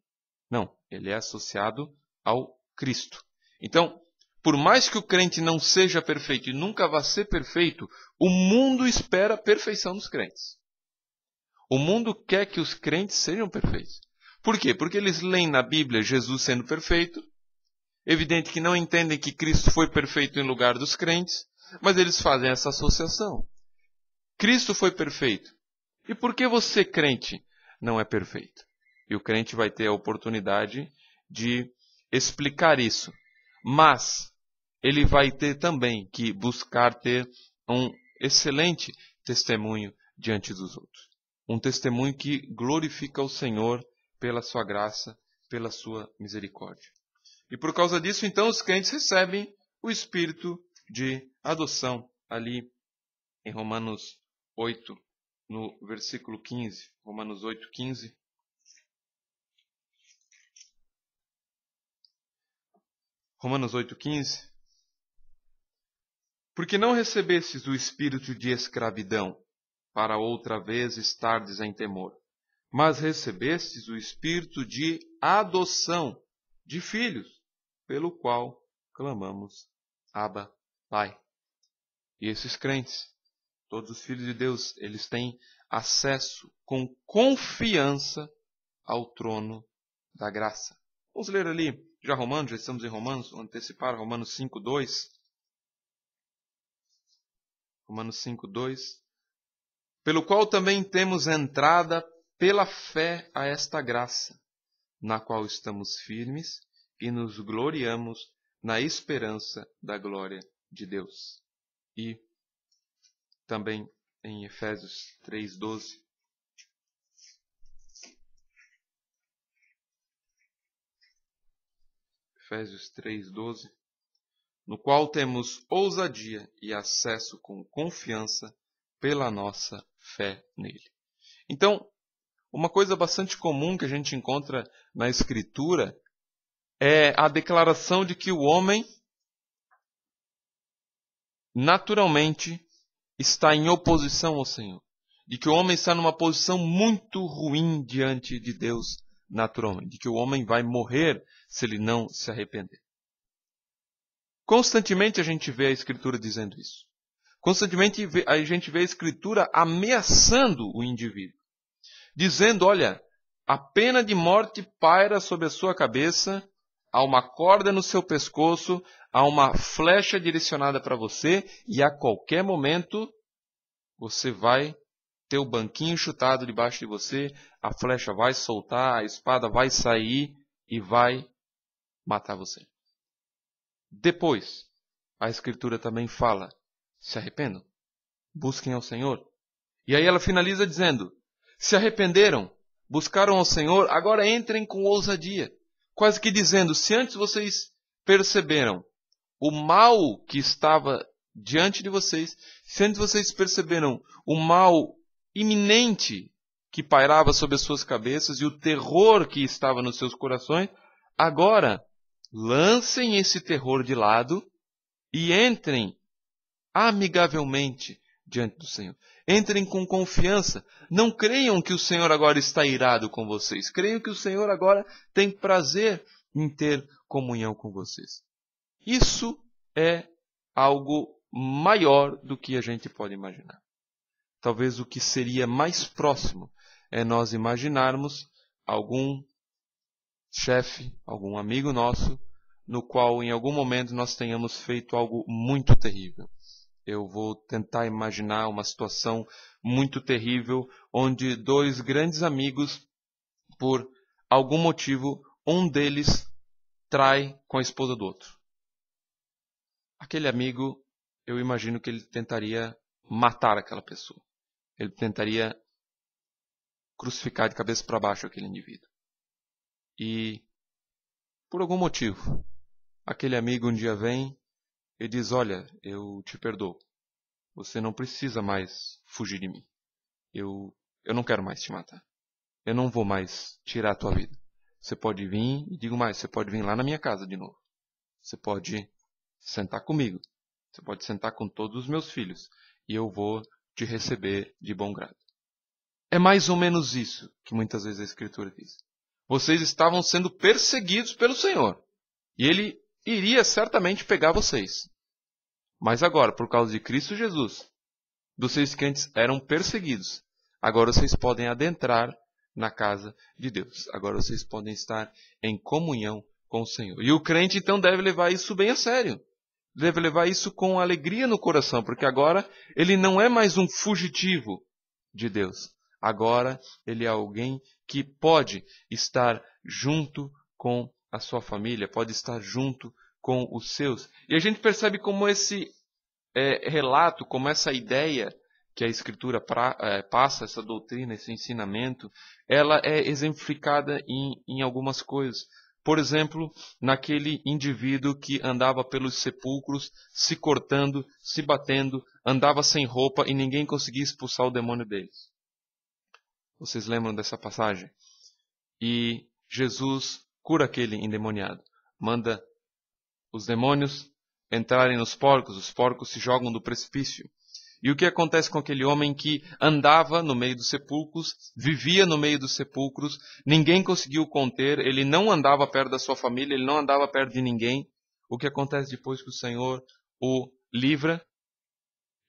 Speaker 1: Não, ele é associado ao Cristo. Então, por mais que o crente não seja perfeito e nunca vá ser perfeito, o mundo espera a perfeição dos crentes. O mundo quer que os crentes sejam perfeitos. Por quê? Porque eles leem na Bíblia Jesus sendo perfeito. Evidente que não entendem que Cristo foi perfeito em lugar dos crentes, mas eles fazem essa associação. Cristo foi perfeito. E por que você, crente, não é perfeito? E o crente vai ter a oportunidade de explicar isso. Mas ele vai ter também que buscar ter um excelente testemunho diante dos outros. Um testemunho que glorifica o Senhor pela sua graça, pela sua misericórdia. E por causa disso, então, os crentes recebem o espírito de adoção ali em Romanos 8, no versículo 15. Romanos 8, 15. Romanos 8, 15. Porque não recebestes o espírito de escravidão, para outra vez estardes em temor, mas recebestes o espírito de adoção de filhos, pelo qual clamamos, Abba, Pai. E esses crentes, todos os filhos de Deus, eles têm acesso com confiança ao trono da graça. Vamos ler ali, já Romanos, já estamos em Romanos, vamos antecipar Romanos 5:2. Romanos 5:2. Pelo qual também temos entrada pela fé a esta graça, na qual estamos firmes e nos gloriamos na esperança da glória de Deus. E também em Efésios 3:12. Efésios 3:12. no qual temos ousadia e acesso com confiança pela nossa fé nele. Então, uma coisa bastante comum que a gente encontra na Escritura é a declaração de que o homem naturalmente está em oposição ao Senhor. De que o homem está numa posição muito ruim diante de Deus naturalmente. De que o homem vai morrer se ele não se arrepender. Constantemente a gente vê a Escritura dizendo isso. Constantemente a gente vê a Escritura ameaçando o indivíduo. Dizendo, olha, a pena de morte paira sobre a sua cabeça, há uma corda no seu pescoço, há uma flecha direcionada para você e a qualquer momento você vai ter o banquinho chutado debaixo de você, a flecha vai soltar, a espada vai sair e vai matar você. Depois, a Escritura também fala, se arrependam, busquem ao Senhor. E aí ela finaliza dizendo, se arrependeram, buscaram ao Senhor, agora entrem com ousadia. Quase que dizendo, se antes vocês perceberam o mal que estava diante de vocês, se antes vocês perceberam o mal iminente que pairava sobre as suas cabeças e o terror que estava nos seus corações, agora lancem esse terror de lado e entrem amigavelmente diante do Senhor. Entrem com confiança. Não creiam que o Senhor agora está irado com vocês. Creiam que o Senhor agora tem prazer em ter comunhão com vocês. Isso é algo maior do que a gente pode imaginar. Talvez o que seria mais próximo é nós imaginarmos algum chefe, algum amigo nosso, no qual em algum momento nós tenhamos feito algo muito terrível. Eu vou tentar imaginar uma situação muito terrível, onde dois grandes amigos, por algum motivo, um deles trai com a esposa do outro. Aquele amigo, eu imagino que ele tentaria matar aquela pessoa. Ele tentaria crucificar de cabeça para baixo aquele indivíduo. E, por algum motivo, aquele amigo um dia vem e diz, olha, eu te perdoo. Você não precisa mais fugir de mim. Eu não quero mais te matar. Eu não vou mais tirar a tua vida. Você pode vir, e digo mais, você pode vir lá na minha casa de novo. Você pode sentar comigo. Você pode sentar com todos os meus filhos. E eu vou te receber de bom grado. É mais ou menos isso que muitas vezes a Escritura diz. Vocês estavam sendo perseguidos pelo Senhor. E Ele iria certamente pegar vocês. Mas agora, por causa de Cristo Jesus, vocês que antes eram perseguidos, agora vocês podem adentrar na casa de Deus. Agora vocês podem estar em comunhão com o Senhor. E o crente então deve levar isso bem a sério. Deve levar isso com alegria no coração, porque agora ele não é mais um fugitivo de Deus. Agora ele é alguém que pode estar junto com a sua família, pode estar junto com os seus. E a gente percebe como esse relato, como essa ideia que a Escritura passa, essa doutrina, esse ensinamento, ela é exemplificada em algumas coisas. Por exemplo, naquele indivíduo que andava pelos sepulcros, se cortando, se batendo, andava sem roupa e ninguém conseguia expulsar o demônio deles. Vocês lembram dessa passagem? E Jesus cura aquele endemoniado. Manda os demônios entrarem nos porcos, os porcos se jogam do precipício. E o que acontece com aquele homem que andava no meio dos sepulcros, vivia no meio dos sepulcros, ninguém conseguiu conter, ele não andava perto da sua família, ele não andava perto de ninguém. O que acontece depois que o Senhor o livra?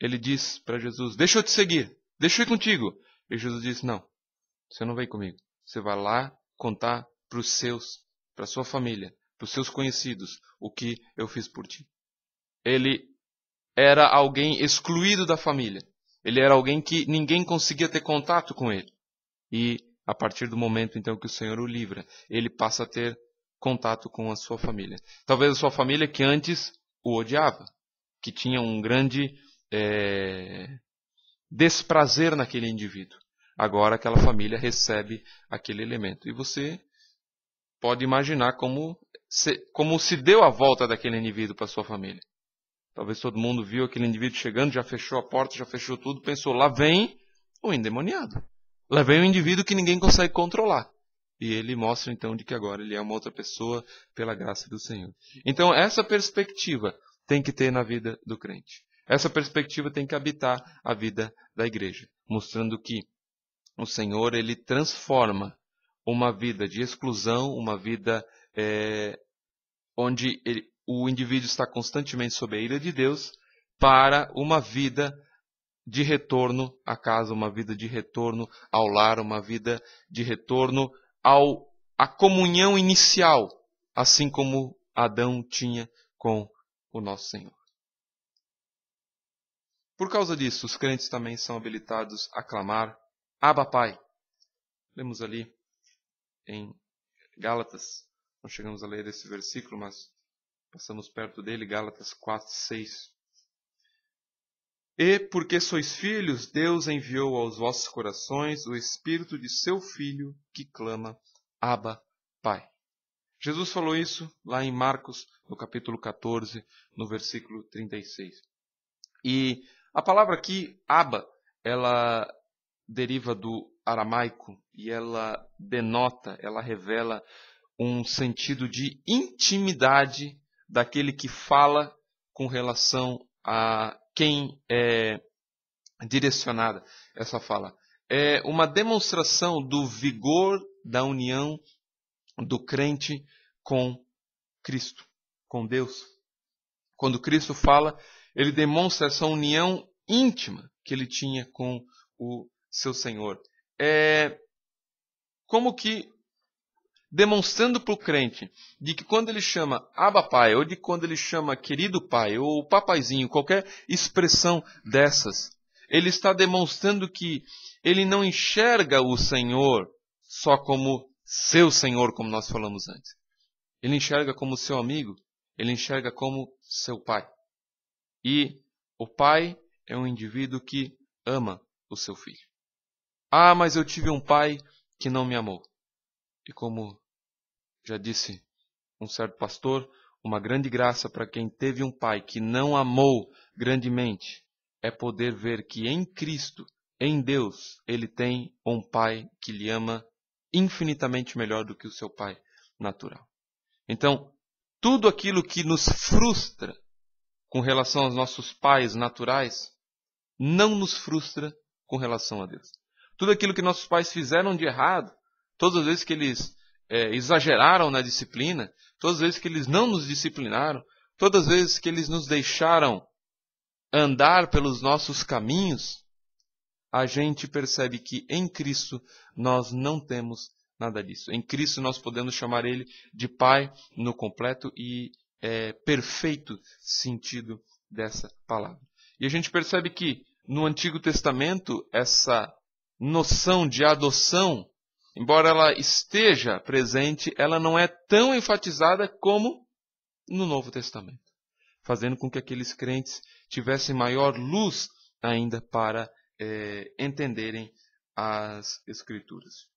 Speaker 1: Ele diz para Jesus, deixa eu te seguir, deixa eu ir contigo. E Jesus diz, não, você não vem comigo. Você vai lá contar para os seus, para a sua família, para os seus conhecidos, o que eu fiz por ti. Ele era alguém excluído da família. Ele era alguém que ninguém conseguia ter contato com ele. E a partir do momento então que o Senhor o livra, ele passa a ter contato com a sua família. Talvez a sua família que antes o odiava, que tinha um grande desprazer naquele indivíduo. Agora aquela família recebe aquele elemento. E você pode imaginar como como se deu a volta daquele indivíduo para sua família. Talvez todo mundo viu aquele indivíduo chegando, já fechou a porta, já fechou tudo, pensou, lá vem o endemoniado. Lá vem um indivíduo que ninguém consegue controlar. E ele mostra então de que agora ele é uma outra pessoa pela graça do Senhor. Então essa perspectiva tem que ter na vida do crente. Essa perspectiva tem que habitar a vida da igreja, mostrando que o Senhor ele transforma uma vida de exclusão, uma vida onde o indivíduo está constantemente sob a ira de Deus, para uma vida de retorno à casa, uma vida de retorno ao lar, uma vida de retorno à comunhão inicial, assim como Adão tinha com o nosso Senhor. Por causa disso, os crentes também são habilitados a clamar, Abba Pai. Lemos ali em Gálatas, não chegamos a ler esse versículo, mas passamos perto dele, Gálatas 4, 6. E porque sois filhos, Deus enviou aos vossos corações o Espírito de seu Filho que clama, Abba, Pai. Jesus falou isso lá em Marcos, no capítulo 14, no versículo 36. E a palavra aqui, Abba, ela deriva do aramaico e ela denota, ela revela um sentido de intimidade daquele que fala com relação a quem é direcionada essa fala. É uma demonstração do vigor da união do crente com Cristo, com Deus. Quando Cristo fala, ele demonstra essa união íntima que ele tinha com o seu Senhor. É como que demonstrando para o crente de que quando ele chama Abba Pai, ou de quando ele chama querido pai, ou papaizinho, qualquer expressão dessas, ele está demonstrando que ele não enxerga o Senhor só como seu Senhor, como nós falamos antes. Ele enxerga como seu amigo, ele enxerga como seu pai. E o pai é um indivíduo que ama o seu filho. Ah, mas eu tive um pai que não me amou. E como já disse um certo pastor, uma grande graça para quem teve um pai que não amou grandemente é poder ver que em Cristo, em Deus, ele tem um pai que lhe ama infinitamente melhor do que o seu pai natural. Então, tudo aquilo que nos frustra com relação aos nossos pais naturais, não nos frustra com relação a Deus. Tudo aquilo que nossos pais fizeram de errado, todas as vezes que eles exageraram na disciplina, todas as vezes que eles não nos disciplinaram, todas as vezes que eles nos deixaram andar pelos nossos caminhos, a gente percebe que em Cristo nós não temos nada disso. Em Cristo nós podemos chamar Ele de Pai no completo e perfeito sentido dessa palavra. E a gente percebe que no Antigo Testamento essa noção de adoção, embora ela esteja presente, ela não é tão enfatizada como no Novo Testamento, fazendo com que aqueles crentes tivessem maior luz ainda para entenderem as Escrituras.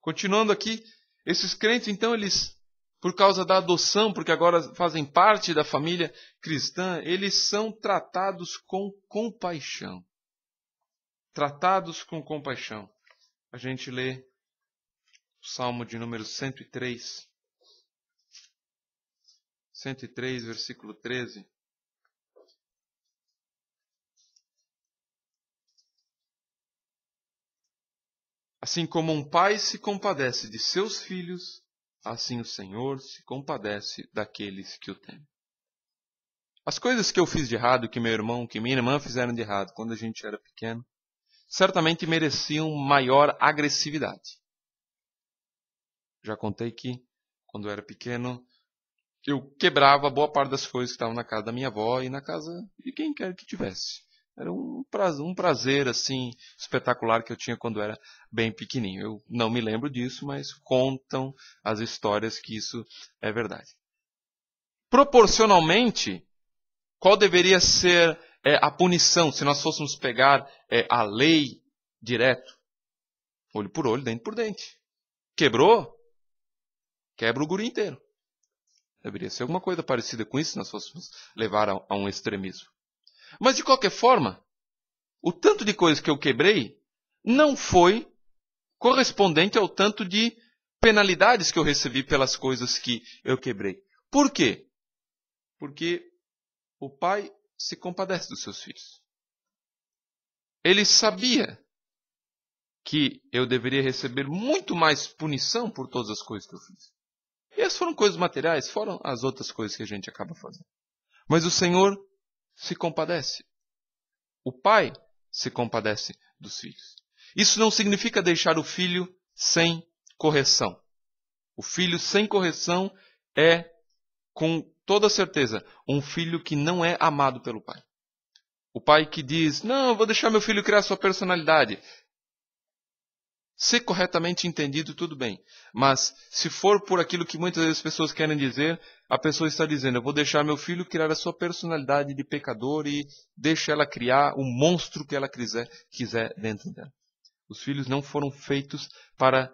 Speaker 1: Continuando aqui, esses crentes, então, eles, por causa da adoção, porque agora fazem parte da família cristã, eles são tratados com compaixão. Tratados com compaixão. A gente lê o Salmo de número 103. 103, versículo 13. Assim como um pai se compadece de seus filhos, assim o Senhor se compadece daqueles que o temem. As coisas que eu fiz de errado, que meu irmão, que minha irmã fizeram de errado quando a gente era pequeno, certamente mereciam maior agressividade. Já contei que, quando eu era pequeno, eu quebrava boa parte das coisas que estavam na casa da minha avó e na casa de quem quer que tivesse. Era um prazer assim, espetacular que eu tinha quando era bem pequenininho. Eu não me lembro disso, mas contam as histórias que isso é verdade. Proporcionalmente, qual deveria ser a punição se nós fôssemos pegar a lei direto? Olho por olho, dente por dente. Quebrou? Quebra o guri inteiro. Deveria ser alguma coisa parecida com isso, nós fôssemos levar a um extremismo. Mas, de qualquer forma, o tanto de coisas que eu quebrei não foi correspondente ao tanto de penalidades que eu recebi pelas coisas que eu quebrei. Por quê? Porque o pai se compadece dos seus filhos. Ele sabia que eu deveria receber muito mais punição por todas as coisas que eu fiz. E essas foram coisas materiais, foram as outras coisas que a gente acaba fazendo. Mas o Senhor se compadece. O pai se compadece dos filhos. Isso não significa deixar o filho sem correção. O filho sem correção é, com toda certeza, um filho que não é amado pelo pai. O pai que diz, não, eu vou deixar meu filho criar sua personalidade. Ser corretamente entendido, tudo bem. Mas se for por aquilo que muitas vezes as pessoas querem dizer, a pessoa está dizendo, eu vou deixar meu filho criar a sua personalidade de pecador e deixa ela criar o monstro que ela quiser dentro dela. Os filhos não foram feitos para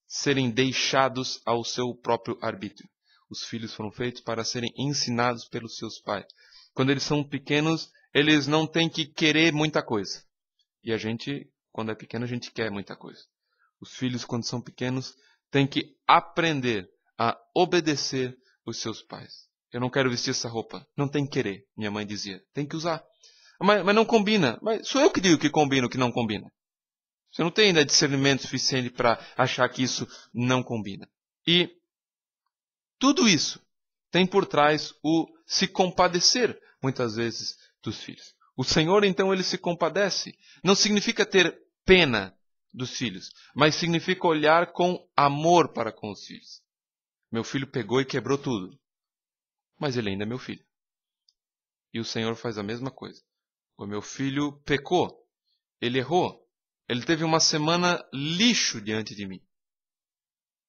Speaker 1: serem deixados ao seu próprio arbítrio. Os filhos foram feitos para serem ensinados pelos seus pais. Quando eles são pequenos, eles não têm que querer muita coisa. E a gente, quando é pequeno, a gente quer muita coisa. Os filhos, quando são pequenos, têm que aprender a obedecer os seus pais. Eu não quero vestir essa roupa. Não tem que querer, minha mãe dizia. Tem que usar. Mas não combina. Mas sou eu que digo que combina o que não combina. Você não tem ainda discernimento suficiente para achar que isso não combina. E tudo isso tem por trás o se compadecer, muitas vezes, dos filhos. O Senhor, então, ele se compadece. Não significa ter pena dos filhos, mas significa olhar com amor para com os filhos. Meu filho pegou e quebrou tudo, mas ele ainda é meu filho. E o Senhor faz a mesma coisa. O meu filho pecou, ele errou, ele teve uma semana lixo diante de mim,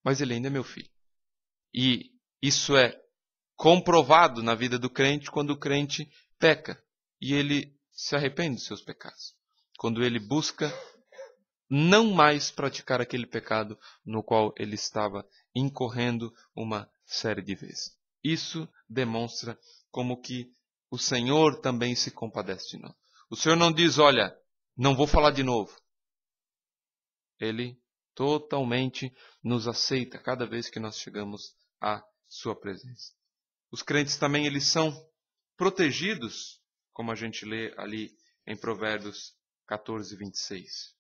Speaker 1: mas ele ainda é meu filho. E isso é comprovado na vida do crente quando o crente peca e ele se arrepende dos seus pecados. Quando ele busca não mais praticar aquele pecado no qual ele estava incorrendo uma série de vezes. Isso demonstra como que o Senhor também se compadece de nós. O Senhor não diz, olha, não vou falar de novo. Ele totalmente nos aceita cada vez que nós chegamos à sua presença. Os crentes também, eles são protegidos, como a gente lê ali em Provérbios 14, 26.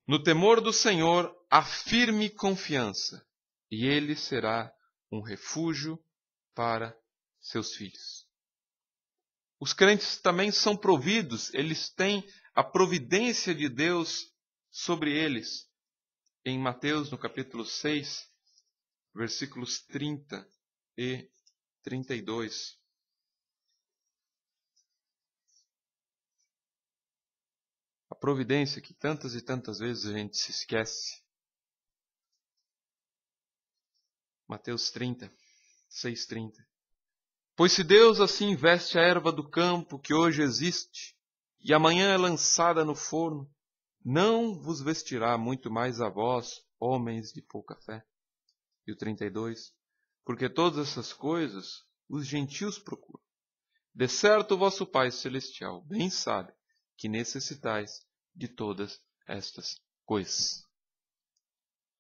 Speaker 1: No temor do Senhor, há firme confiança, e ele será um refúgio para seus filhos. Os crentes também são providos, eles têm a providência de Deus sobre eles. Em Mateus, no capítulo 6, versículos 30 e 32. A providência que tantas e tantas vezes a gente se esquece. Mateus 30, 6:30. Pois se Deus assim veste a erva do campo que hoje existe, e amanhã é lançada no forno, não vos vestirá muito mais a vós, homens de pouca fé. E o 32. Porque todas essas coisas os gentios procuram. De certo o vosso Pai Celestial bem sabe que necessitais de todas estas coisas.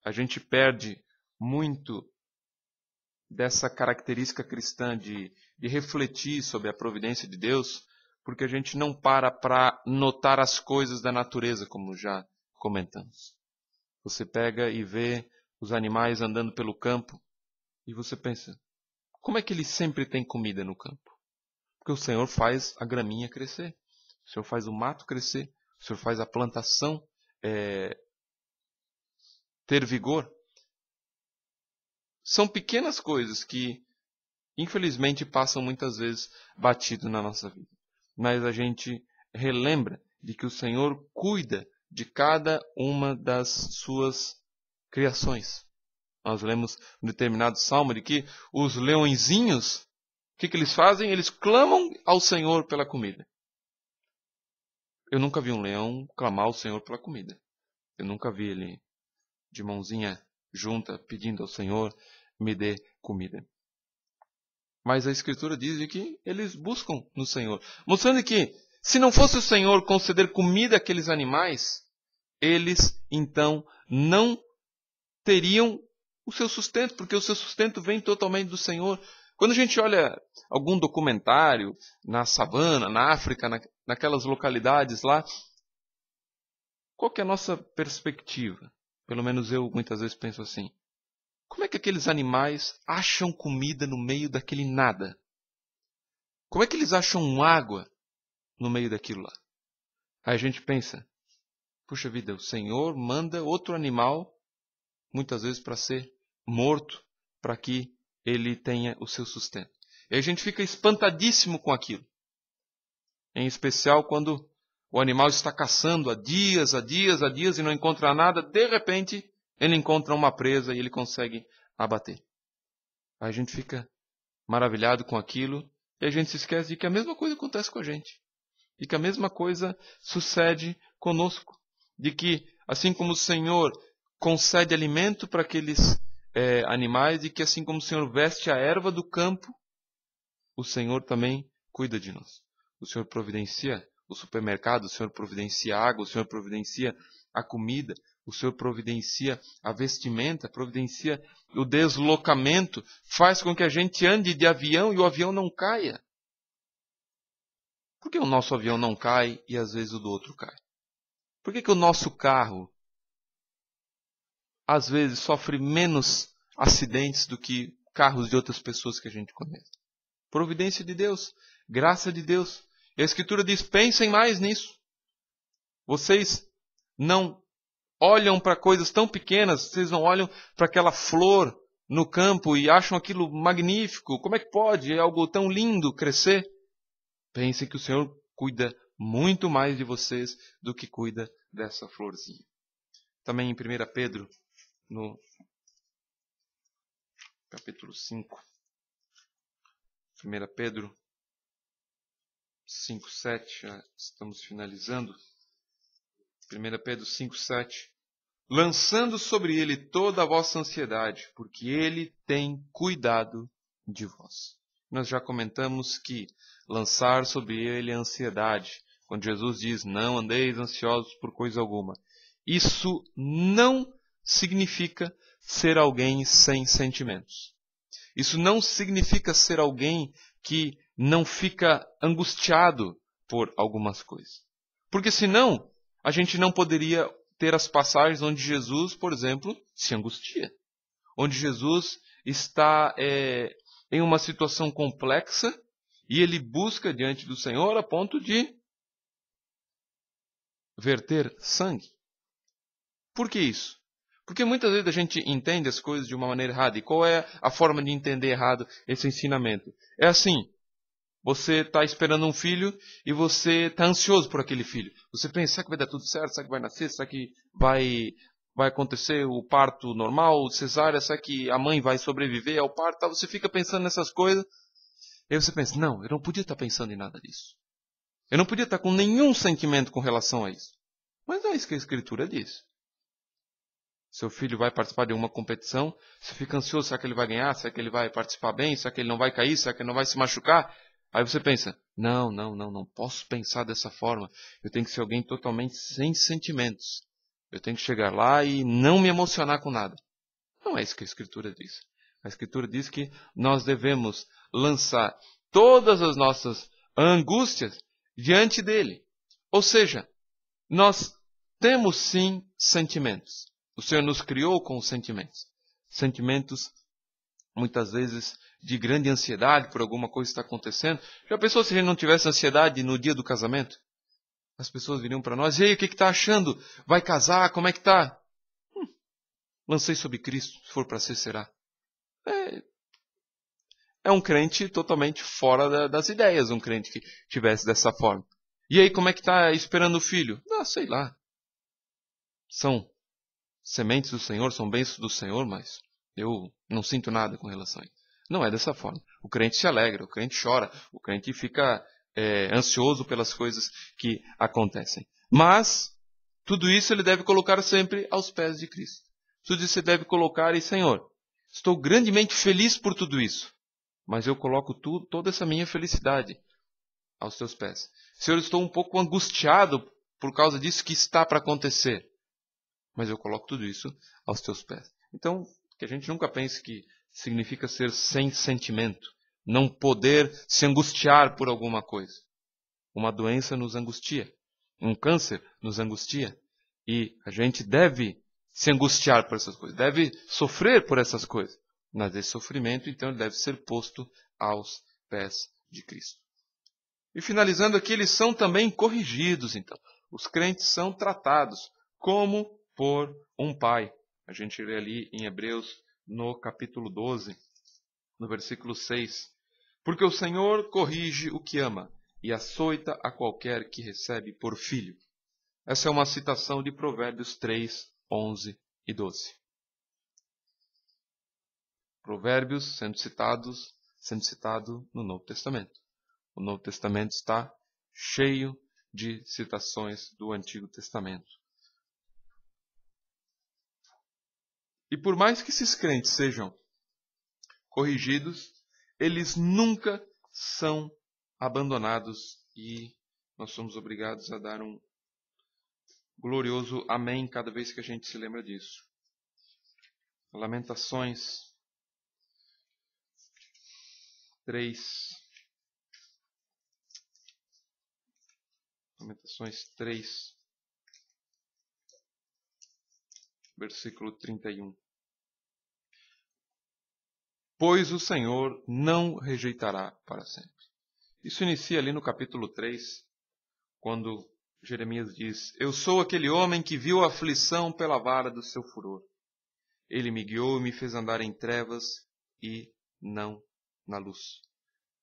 Speaker 1: A gente perde muito dessa característica cristã de refletir sobre a providência de Deus, porque a gente não para notar as coisas da natureza, como já comentamos. Você pega e vê os animais andando pelo campo e você pensa, como é que eles sempre têm comida no campo? Porque o Senhor faz a graminha crescer, o Senhor faz o mato crescer, o Senhor faz a plantação ter vigor. São pequenas coisas que, infelizmente, passam muitas vezes batido na nossa vida. Mas a gente relembra de que o Senhor cuida de cada uma das suas criações. Nós lemos um determinado salmo de que os leõezinhos, o que eles fazem? Eles clamam ao Senhor pela comida. Eu nunca vi um leão clamar ao Senhor pela comida. Eu nunca vi ele de mãozinha junta pedindo ao Senhor, me dê comida. Mas a Escritura diz que eles buscam no Senhor, mostrando que se não fosse o Senhor conceder comida àqueles animais, eles então não teriam o seu sustento, porque o seu sustento vem totalmente do Senhor. Quando a gente olha algum documentário na savana, na África, naquelas localidades lá, qual que é a nossa perspectiva? Pelo menos eu muitas vezes penso assim. Como é que aqueles animais acham comida no meio daquele nada? Como é que eles acham água no meio daquilo lá? Aí a gente pensa, puxa vida, o Senhor manda outro animal, muitas vezes para ser morto, para que ele tenha o seu sustento. E a gente fica espantadíssimo com aquilo. Em especial quando o animal está caçando há dias e não encontra nada, de repente ele encontra uma presa e ele consegue abater. Aí a gente fica maravilhado com aquilo e a gente se esquece de que a mesma coisa acontece com a gente. E que a mesma coisa sucede conosco. De que, assim como o Senhor concede alimento para aqueles animais, e que assim como o Senhor veste a erva do campo, o Senhor também cuida de nós. O Senhor providencia o supermercado, o Senhor providencia a água, o Senhor providencia a comida, o Senhor providencia a vestimenta, providencia o deslocamento, faz com que a gente ande de avião e o avião não caia. Por que o nosso avião não cai e às vezes o do outro cai? Por que o nosso carro às vezes sofre menos acidentes do que carros de outras pessoas que a gente conhece? Providência de Deus, graça de Deus. A Escritura diz, pensem mais nisso. Vocês não olham para coisas tão pequenas, vocês não olham para aquela flor no campo e acham aquilo magnífico. Como é que pode algo tão lindo crescer? Pensem que o Senhor cuida muito mais de vocês do que cuida dessa florzinha. Também em 1 Pedro, no capítulo 5. 1 Pedro 5:7, já estamos finalizando. 1 Pedro 5:7. Lançando sobre ele toda a vossa ansiedade, porque ele tem cuidado de vós. Nós já comentamos que lançar sobre ele a ansiedade, quando Jesus diz, não andeis ansiosos por coisa alguma, isso não significa ser alguém sem sentimentos. Isso não significa ser alguém que não fica angustiado por algumas coisas. Porque senão, a gente não poderia ter as passagens onde Jesus, por exemplo, se angustia. Onde Jesus está em uma situação complexa e ele busca diante do Senhor a ponto de verter sangue. Por que isso? Porque muitas vezes a gente entende as coisas de uma maneira errada. E qual é a forma de entender errado esse ensinamento? É assim, você está esperando um filho e você está ansioso por aquele filho. Você pensa, será que vai dar tudo certo? Será que vai nascer? Será que vai acontecer o parto normal, cesárea? Será que a mãe vai sobreviver ao parto? Você fica pensando nessas coisas. E aí você pensa, não, eu não podia estar pensando em nada disso. Eu não podia estar com nenhum sentimento com relação a isso. Mas não é isso que a Escritura diz. Seu filho vai participar de uma competição, você fica ansioso, será que ele vai ganhar? Será que ele vai participar bem? Será que ele não vai cair? Será que ele não vai se machucar? Aí você pensa, não posso pensar dessa forma. Eu tenho que ser alguém totalmente sem sentimentos. Eu tenho que chegar lá e não me emocionar com nada. Não é isso que a Escritura diz. A Escritura diz que nós devemos lançar todas as nossas angústias diante dele. Ou seja, nós temos sim sentimentos. O Senhor nos criou com sentimentos. Sentimentos, muitas vezes, de grande ansiedade por alguma coisa que está acontecendo. Já pensou se a gente não tivesse ansiedade no dia do casamento? As pessoas viriam para nós, e aí, o que está achando? Vai casar? Como é que está? Lancei sobre Cristo, se for para ser, será. É um crente totalmente fora das ideias, um crente que tivesse dessa forma. E aí, como é que está esperando o filho? Sei lá. São sementes do Senhor, são bênçãos do Senhor, mas eu não sinto nada com relação a isso. Não é dessa forma. O crente se alegra, o crente chora, o crente fica ansioso pelas coisas que acontecem. Mas, tudo isso ele deve colocar sempre aos pés de Cristo. Tudo isso ele deve colocar e, Senhor, Estou grandemente feliz por tudo isso. Mas eu coloco toda essa minha felicidade aos teus pés. Senhor, eu estou um pouco angustiado por causa disso que está para acontecer. Mas eu coloco tudo isso aos teus pés. Então, que a gente nunca pense que significa ser sem sentimento. Não poder se angustiar por alguma coisa. Uma doença nos angustia. Um câncer nos angustia. E a gente deve se angustiar por essas coisas. Deve sofrer por essas coisas. Mas esse sofrimento, então, ele deve ser posto aos pés de Cristo. E finalizando aqui, eles são também corrigidos, então. Os crentes são tratados como por um pai. A gente lê ali em Hebreus, no capítulo 12, no versículo 6. Porque o Senhor corrige o que ama e açoita a qualquer que recebe por filho. Essa é uma citação de Provérbios 3, 11 e 12. Provérbios sendo citado no Novo Testamento. O Novo Testamento está cheio de citações do Antigo Testamento. E por mais que esses crentes sejam corrigidos, eles nunca são abandonados e nós somos obrigados a dar um glorioso amém cada vez que a gente se lembra disso. Lamentações 3. Lamentações 3, versículo 31. Pois o Senhor não rejeitará para sempre. Isso inicia ali no capítulo 3, quando Jeremias diz: Eu sou aquele homem que viu a aflição pela vara do seu furor. Ele me guiou e me fez andar em trevas e não na luz.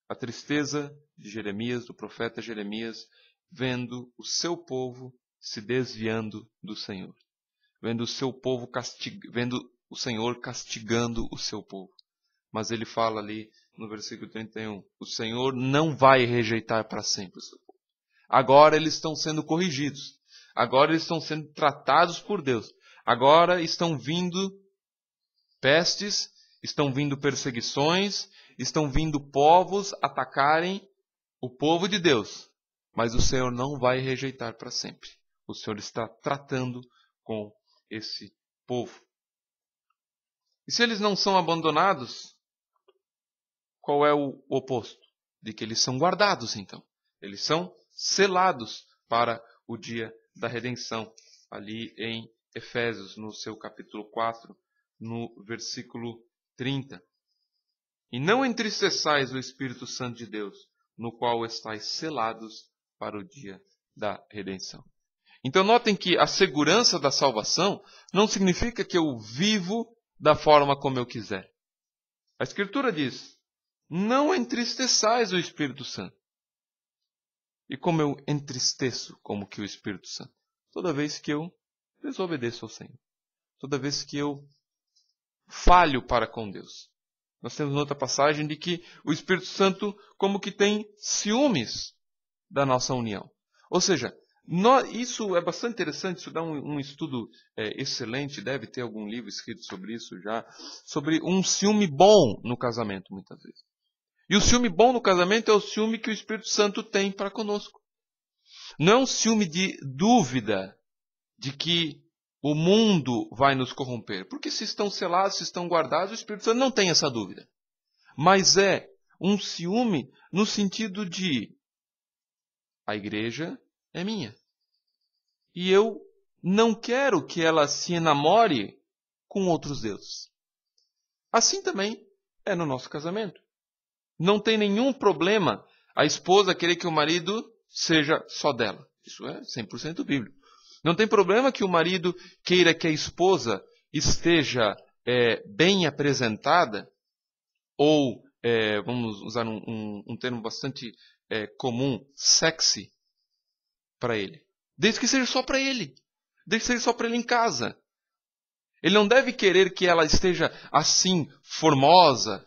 Speaker 1: A tristeza de Jeremias, do profeta Jeremias, vendo o seu povo se desviando do Senhor. Vendo o seu povo vendo o Senhor castigando o seu povo. Mas ele fala ali no versículo 31, o Senhor não vai rejeitar para sempre o seu povo. Agora eles estão sendo corrigidos. Agora eles estão sendo tratados por Deus. Agora estão vindo pestes, estão vindo perseguições, estão vindo povos atacarem o povo de Deus. Mas o Senhor não vai rejeitar para sempre. O Senhor está tratando com esse povo. E se eles não são abandonados, qual é o oposto? De que eles são guardados, então. Eles são selados para o dia da redenção. Ali em Efésios, no seu capítulo 4, no versículo 30. E não entristeçais o Espírito Santo de Deus, no qual estáis selados para o dia da redenção. Então notem que a segurança da salvação não significa que eu vivo da forma como eu quiser. A Escritura diz: não entristeçais o Espírito Santo. E como eu entristeço como que o Espírito Santo? Toda vez que eu desobedeço ao Senhor. Toda vez que eu falho para com Deus. Nós temos outra passagem de que o Espírito Santo como que tem ciúmes da nossa união. Ou seja, isso é bastante interessante, isso dá um estudo excelente, deve ter algum livro escrito sobre isso já, sobre um ciúme bom no casamento, muitas vezes. E o ciúme bom no casamento é o ciúme que o Espírito Santo tem para conosco. Não é um ciúme de dúvida de que o mundo vai nos corromper. Porque se estão selados, se estão guardados, o Espírito Santo não tem essa dúvida. Mas é um ciúme no sentido de a igreja é minha. E eu não quero que ela se enamore com outros deuses. Assim também é no nosso casamento. Não tem nenhum problema a esposa querer que o marido seja só dela. Isso é 100% bíblico. Não tem problema que o marido queira que a esposa esteja bem apresentada, ou, vamos usar um termo bastante comum, sexy, para ele. Desde que seja só para ele. Desde que seja só para ele em casa. Ele não deve querer que ela esteja assim, formosa,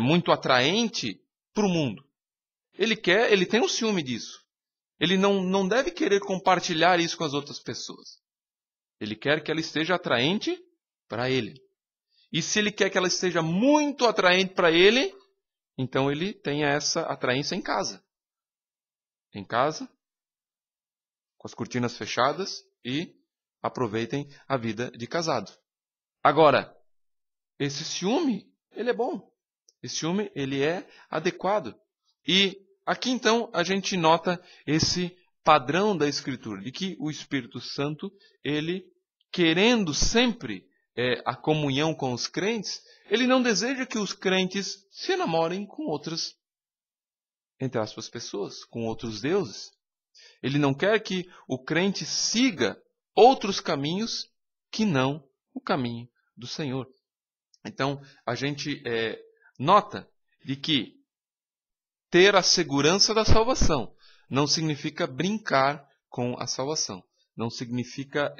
Speaker 1: muito atraente para o mundo. Ele tem um ciúme disso. Ele não deve querer compartilhar isso com as outras pessoas. Ele quer que ela esteja atraente para ele. E se ele quer que ela esteja muito atraente para ele, então ele tem essa atraência em casa. Em casa, com as cortinas fechadas e aproveitem a vida de casado. Agora, esse ciúme, ele é bom. Esse ciúme, ele é adequado. E aqui então a gente nota esse padrão da Escritura, de que o Espírito Santo, ele querendo sempre a comunhão com os crentes, ele não deseja que os crentes se namorem com outras, entre aspas, pessoas, com outros deuses. Ele não quer que o crente siga outros caminhos que não o caminho do Senhor. Então, a gente nota de que ter a segurança da salvação não significa brincar com a salvação. Não significa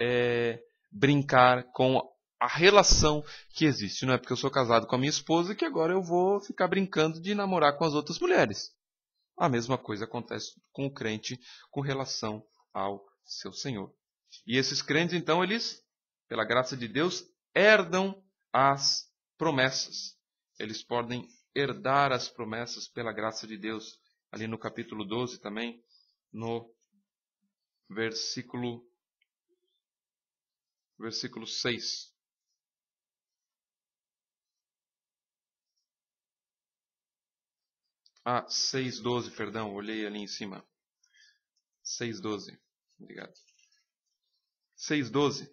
Speaker 1: brincar com a relação que existe. Não é porque eu sou casado com a minha esposa que agora eu vou ficar brincando de namorar com as outras mulheres. A mesma coisa acontece com o crente com relação ao seu Senhor. E esses crentes, então, eles, pela graça de Deus, herdam as promessas. Eles podem herdar as promessas pela graça de Deus. Ali no capítulo 12 também, no versículo 6. Ah, 6:12, perdão, olhei ali em cima. 6:12, obrigado. 6:12.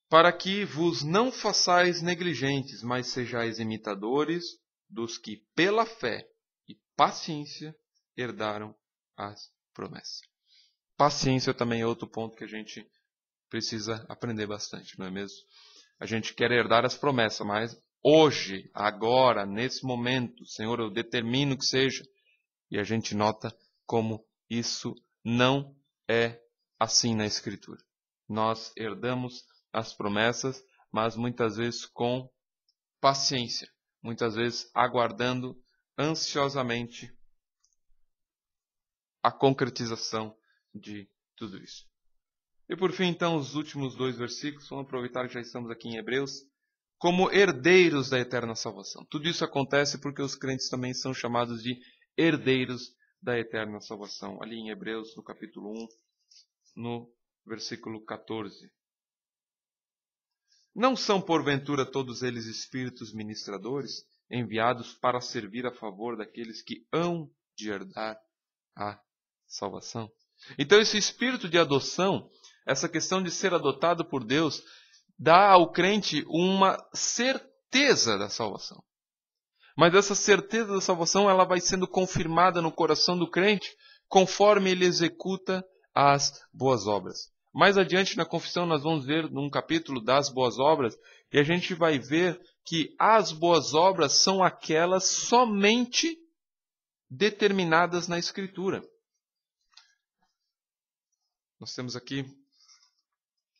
Speaker 1: Para que vos não façais negligentes, mas sejais imitadores dos que pela fé e paciência herdaram as promessas. Paciência também é outro ponto que a gente precisa aprender bastante, não é mesmo? A gente quer herdar as promessas, mas hoje, agora, nesse momento, Senhor, eu determino que seja. E a gente nota como isso não é assim na Escritura. Nós herdamos as promessas, mas muitas vezes com paciência. Muitas vezes aguardando ansiosamente a concretização de tudo isso. E por fim, então, os últimos 2 versículos, vamos aproveitar que já estamos aqui em Hebreus, como herdeiros da eterna salvação. Tudo isso acontece porque os crentes também são chamados de herdeiros da eterna salvação. Ali em Hebreus, no capítulo 1, no versículo 14. Não são, porventura, todos eles espíritos ministradores, enviados para servir a favor daqueles que hão de herdar a salvação? Então, esse espírito de adoção, essa questão de ser adotado por Deus, dá ao crente uma certeza da salvação. Mas essa certeza da salvação, ela vai sendo confirmada no coração do crente conforme ele executa as boas obras. Mais adiante na confissão nós vamos ver num capítulo das boas obras e a gente vai ver que as boas obras são aquelas somente determinadas na Escritura. Nós temos aqui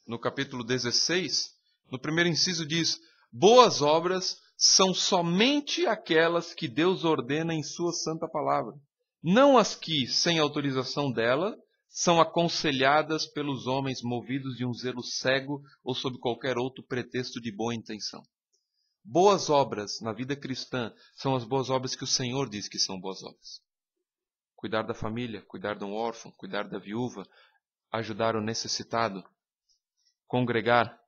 Speaker 1: no capítulo 16, no primeiro inciso diz: boas obras são somente aquelas que Deus ordena em sua santa palavra, não as que, sem autorização dela, são aconselhadas pelos homens movidos de um zelo cego ou sob qualquer outro pretexto de boa intenção. Boas obras na vida cristã são as boas obras que o Senhor diz que são boas obras. Cuidar da família, cuidar de um órfão, cuidar da viúva, ajudar o necessitado, congregar,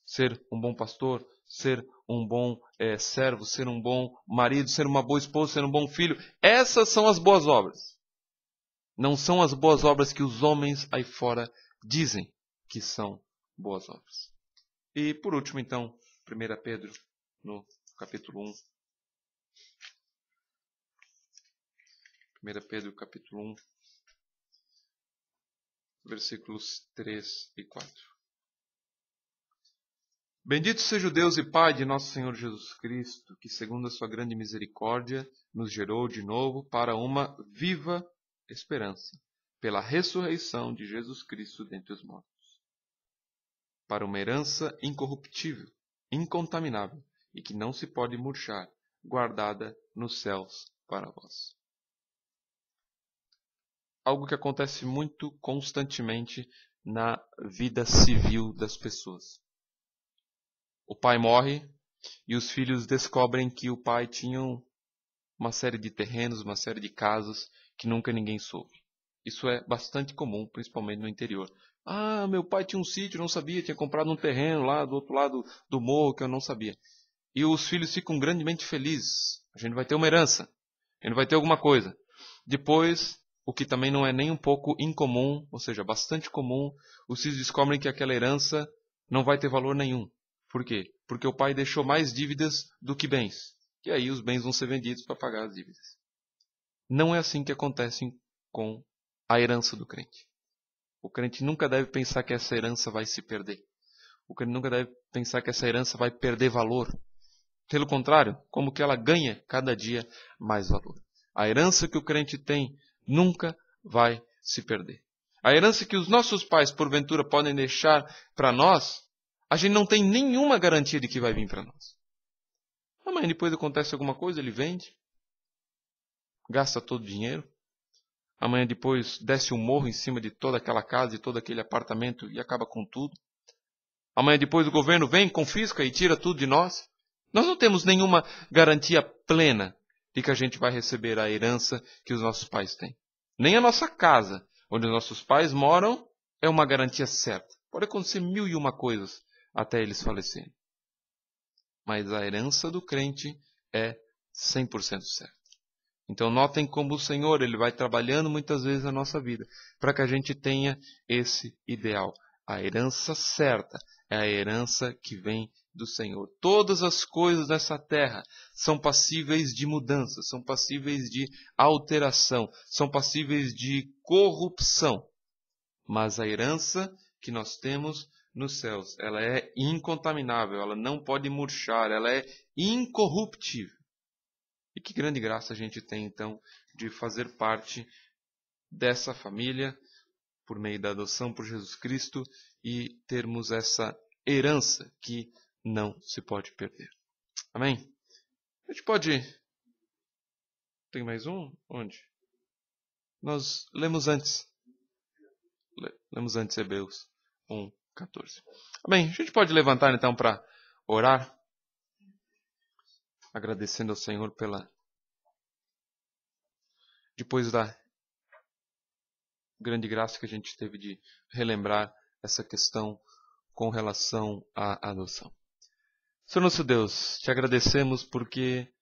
Speaker 1: ser um bom pastor, ser um bom servo, ser um bom marido, ser uma boa esposa, ser um bom filho. Essas são as boas obras. Não são as boas obras que os homens aí fora dizem que são boas obras. E por último, então, 1 Pedro, no capítulo 1. 1 Pedro, capítulo 1, versículos 3 e 4. Bendito seja o Deus e Pai de nosso Senhor Jesus Cristo, que segundo a sua grande misericórdia nos gerou de novo para uma viva esperança, pela ressurreição de Jesus Cristo dentre os mortos, para uma herança incorruptível, incontaminável e que não se pode murchar, guardada nos céus para vós. Algo que acontece muito constantemente na vida civil das pessoas. O pai morre e os filhos descobrem que o pai tinha uma série de terrenos, uma série de casas que nunca ninguém soube. Isso é bastante comum, principalmente no interior. Ah, meu pai tinha um sítio, não sabia, tinha comprado um terreno lá do outro lado do morro que eu não sabia. E os filhos ficam grandemente felizes. A gente vai ter uma herança, a gente vai ter alguma coisa. Depois, o que também não é nem um pouco incomum, ou seja, bastante comum, os filhos descobrem que aquela herança não vai ter valor nenhum. Por quê? Porque o pai deixou mais dívidas do que bens. E aí os bens vão ser vendidos para pagar as dívidas. Não é assim que acontece com a herança do crente. O crente nunca deve pensar que essa herança vai se perder. O crente nunca deve pensar que essa herança vai perder valor. Pelo contrário, como que ela ganha cada dia mais valor. A herança que o crente tem nunca vai se perder. A herança que os nossos pais, porventura, podem deixar para nós, a gente não tem nenhuma garantia de que vai vir para nós. Amanhã depois acontece alguma coisa, ele vende, gasta todo o dinheiro. Amanhã depois desce um morro em cima de toda aquela casa e todo aquele apartamento e acaba com tudo. Amanhã depois o governo vem, confisca e tira tudo de nós. Nós não temos nenhuma garantia plena de que a gente vai receber a herança que os nossos pais têm. Nem a nossa casa, onde os nossos pais moram, é uma garantia certa. Pode acontecer 1001 coisas até eles falecerem. Mas a herança do crente é 100% certa. Então notem como o Senhor ele vai trabalhando muitas vezes na nossa vida para que a gente tenha esse ideal. A herança certa é a herança que vem do Senhor. Todas as coisas nessa terra são passíveis de mudança, são passíveis de alteração, são passíveis de corrupção. Mas a herança que nós temos nos céus, ela é incontaminável, ela não pode murchar, ela é incorruptível. E que grande graça a gente tem, então, de fazer parte dessa família, por meio da adoção por Jesus Cristo, e termos essa herança que não se pode perder. Amém? A gente pode... Tem mais um? Onde? Nós lemos antes. Lemos antes Hebreus 1:14. Amém? A gente pode levantar, então, para orar, agradecendo ao Senhor depois da grande graça que a gente teve de relembrar essa questão com relação à adoção. Senhor nosso Deus, te agradecemos porque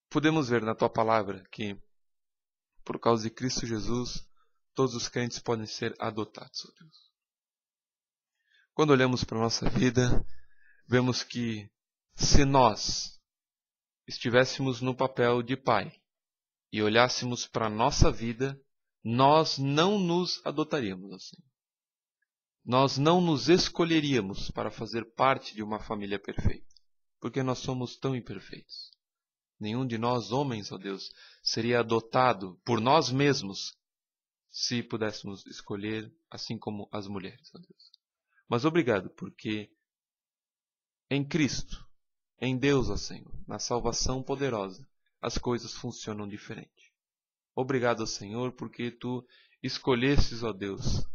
Speaker 1: podemos ver na tua palavra que, por causa de Cristo Jesus, todos os crentes podem ser adotados, ó Deus. Quando olhamos para a nossa vida, vemos que se nós estivéssemos no papel de pai e olhássemos para a nossa vida, nós não nos adotaríamos assim. Nós não nos escolheríamos para fazer parte de uma família perfeita, porque nós somos tão imperfeitos. Nenhum de nós, homens, ó Deus, seria adotado por nós mesmos se pudéssemos escolher, assim como as mulheres, ó Deus. Mas obrigado, porque em Cristo, em Deus, ó Senhor, na salvação poderosa, as coisas funcionam diferente. Obrigado, ó Senhor, porque Tu escolhestes, ó Deus,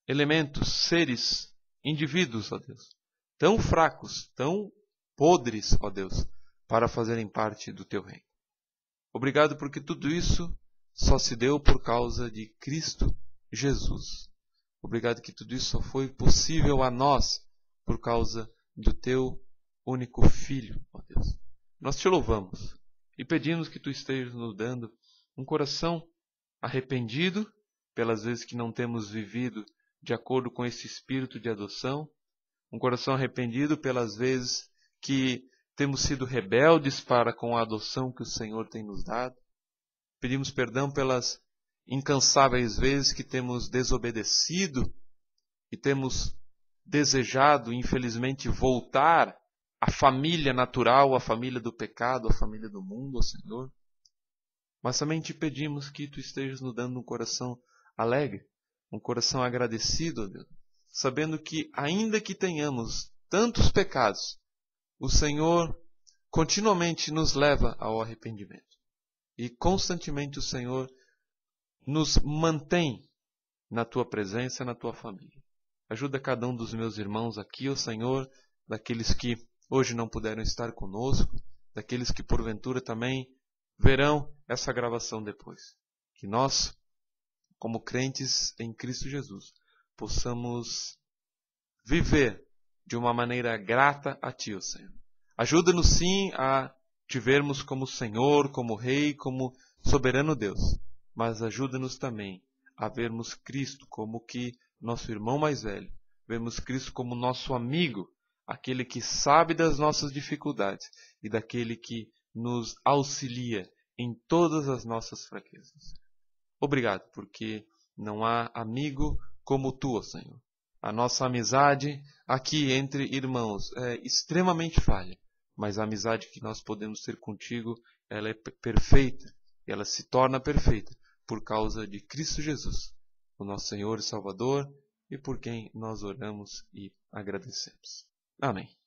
Speaker 1: elementos, seres, indivíduos, ó Deus, tão fracos, tão podres, ó Deus, para fazerem parte do Teu reino. Obrigado porque tudo isso só se deu por causa de Cristo Jesus. Obrigado que tudo isso só foi possível a nós por causa do Teu único Filho, ó Deus. Nós Te louvamos e pedimos que Tu estejas nos dando um coração arrependido pelas vezes que não temos vivido de acordo com esse espírito de adoção, um coração arrependido pelas vezes que temos sido rebeldes para com a adoção que o Senhor tem nos dado. Pedimos perdão pelas incansáveis vezes que temos desobedecido e temos desejado, infelizmente, voltar à família natural, à família do pecado, à família do mundo, ó Senhor. Mas também te pedimos que Tu estejas nos dando um coração alegre, um coração agradecido, ó Deus, sabendo que, ainda que tenhamos tantos pecados, o Senhor continuamente nos leva ao arrependimento. E constantemente o Senhor nos mantém na Tua presença, na Tua família. Ajuda cada um dos meus irmãos aqui, ó Senhor, daqueles que hoje não puderam estar conosco, daqueles que porventura também verão essa gravação depois. Que nós, como crentes em Cristo Jesus, possamos viver de uma maneira grata a Ti, ó Senhor. Ajuda-nos sim a Te vermos como Senhor, como Rei, como soberano Deus, mas ajuda-nos também a vermos Cristo como que nosso irmão mais velho, vermos Cristo como nosso amigo, aquele que sabe das nossas dificuldades e daquele que nos auxilia em todas as nossas fraquezas. Obrigado, porque não há amigo como Tu, ó Senhor. A nossa amizade aqui entre irmãos é extremamente falha, mas a amizade que nós podemos ter contigo, ela é perfeita, e ela se torna perfeita por causa de Cristo Jesus, o nosso Senhor e Salvador, e por quem nós oramos e agradecemos. Amém.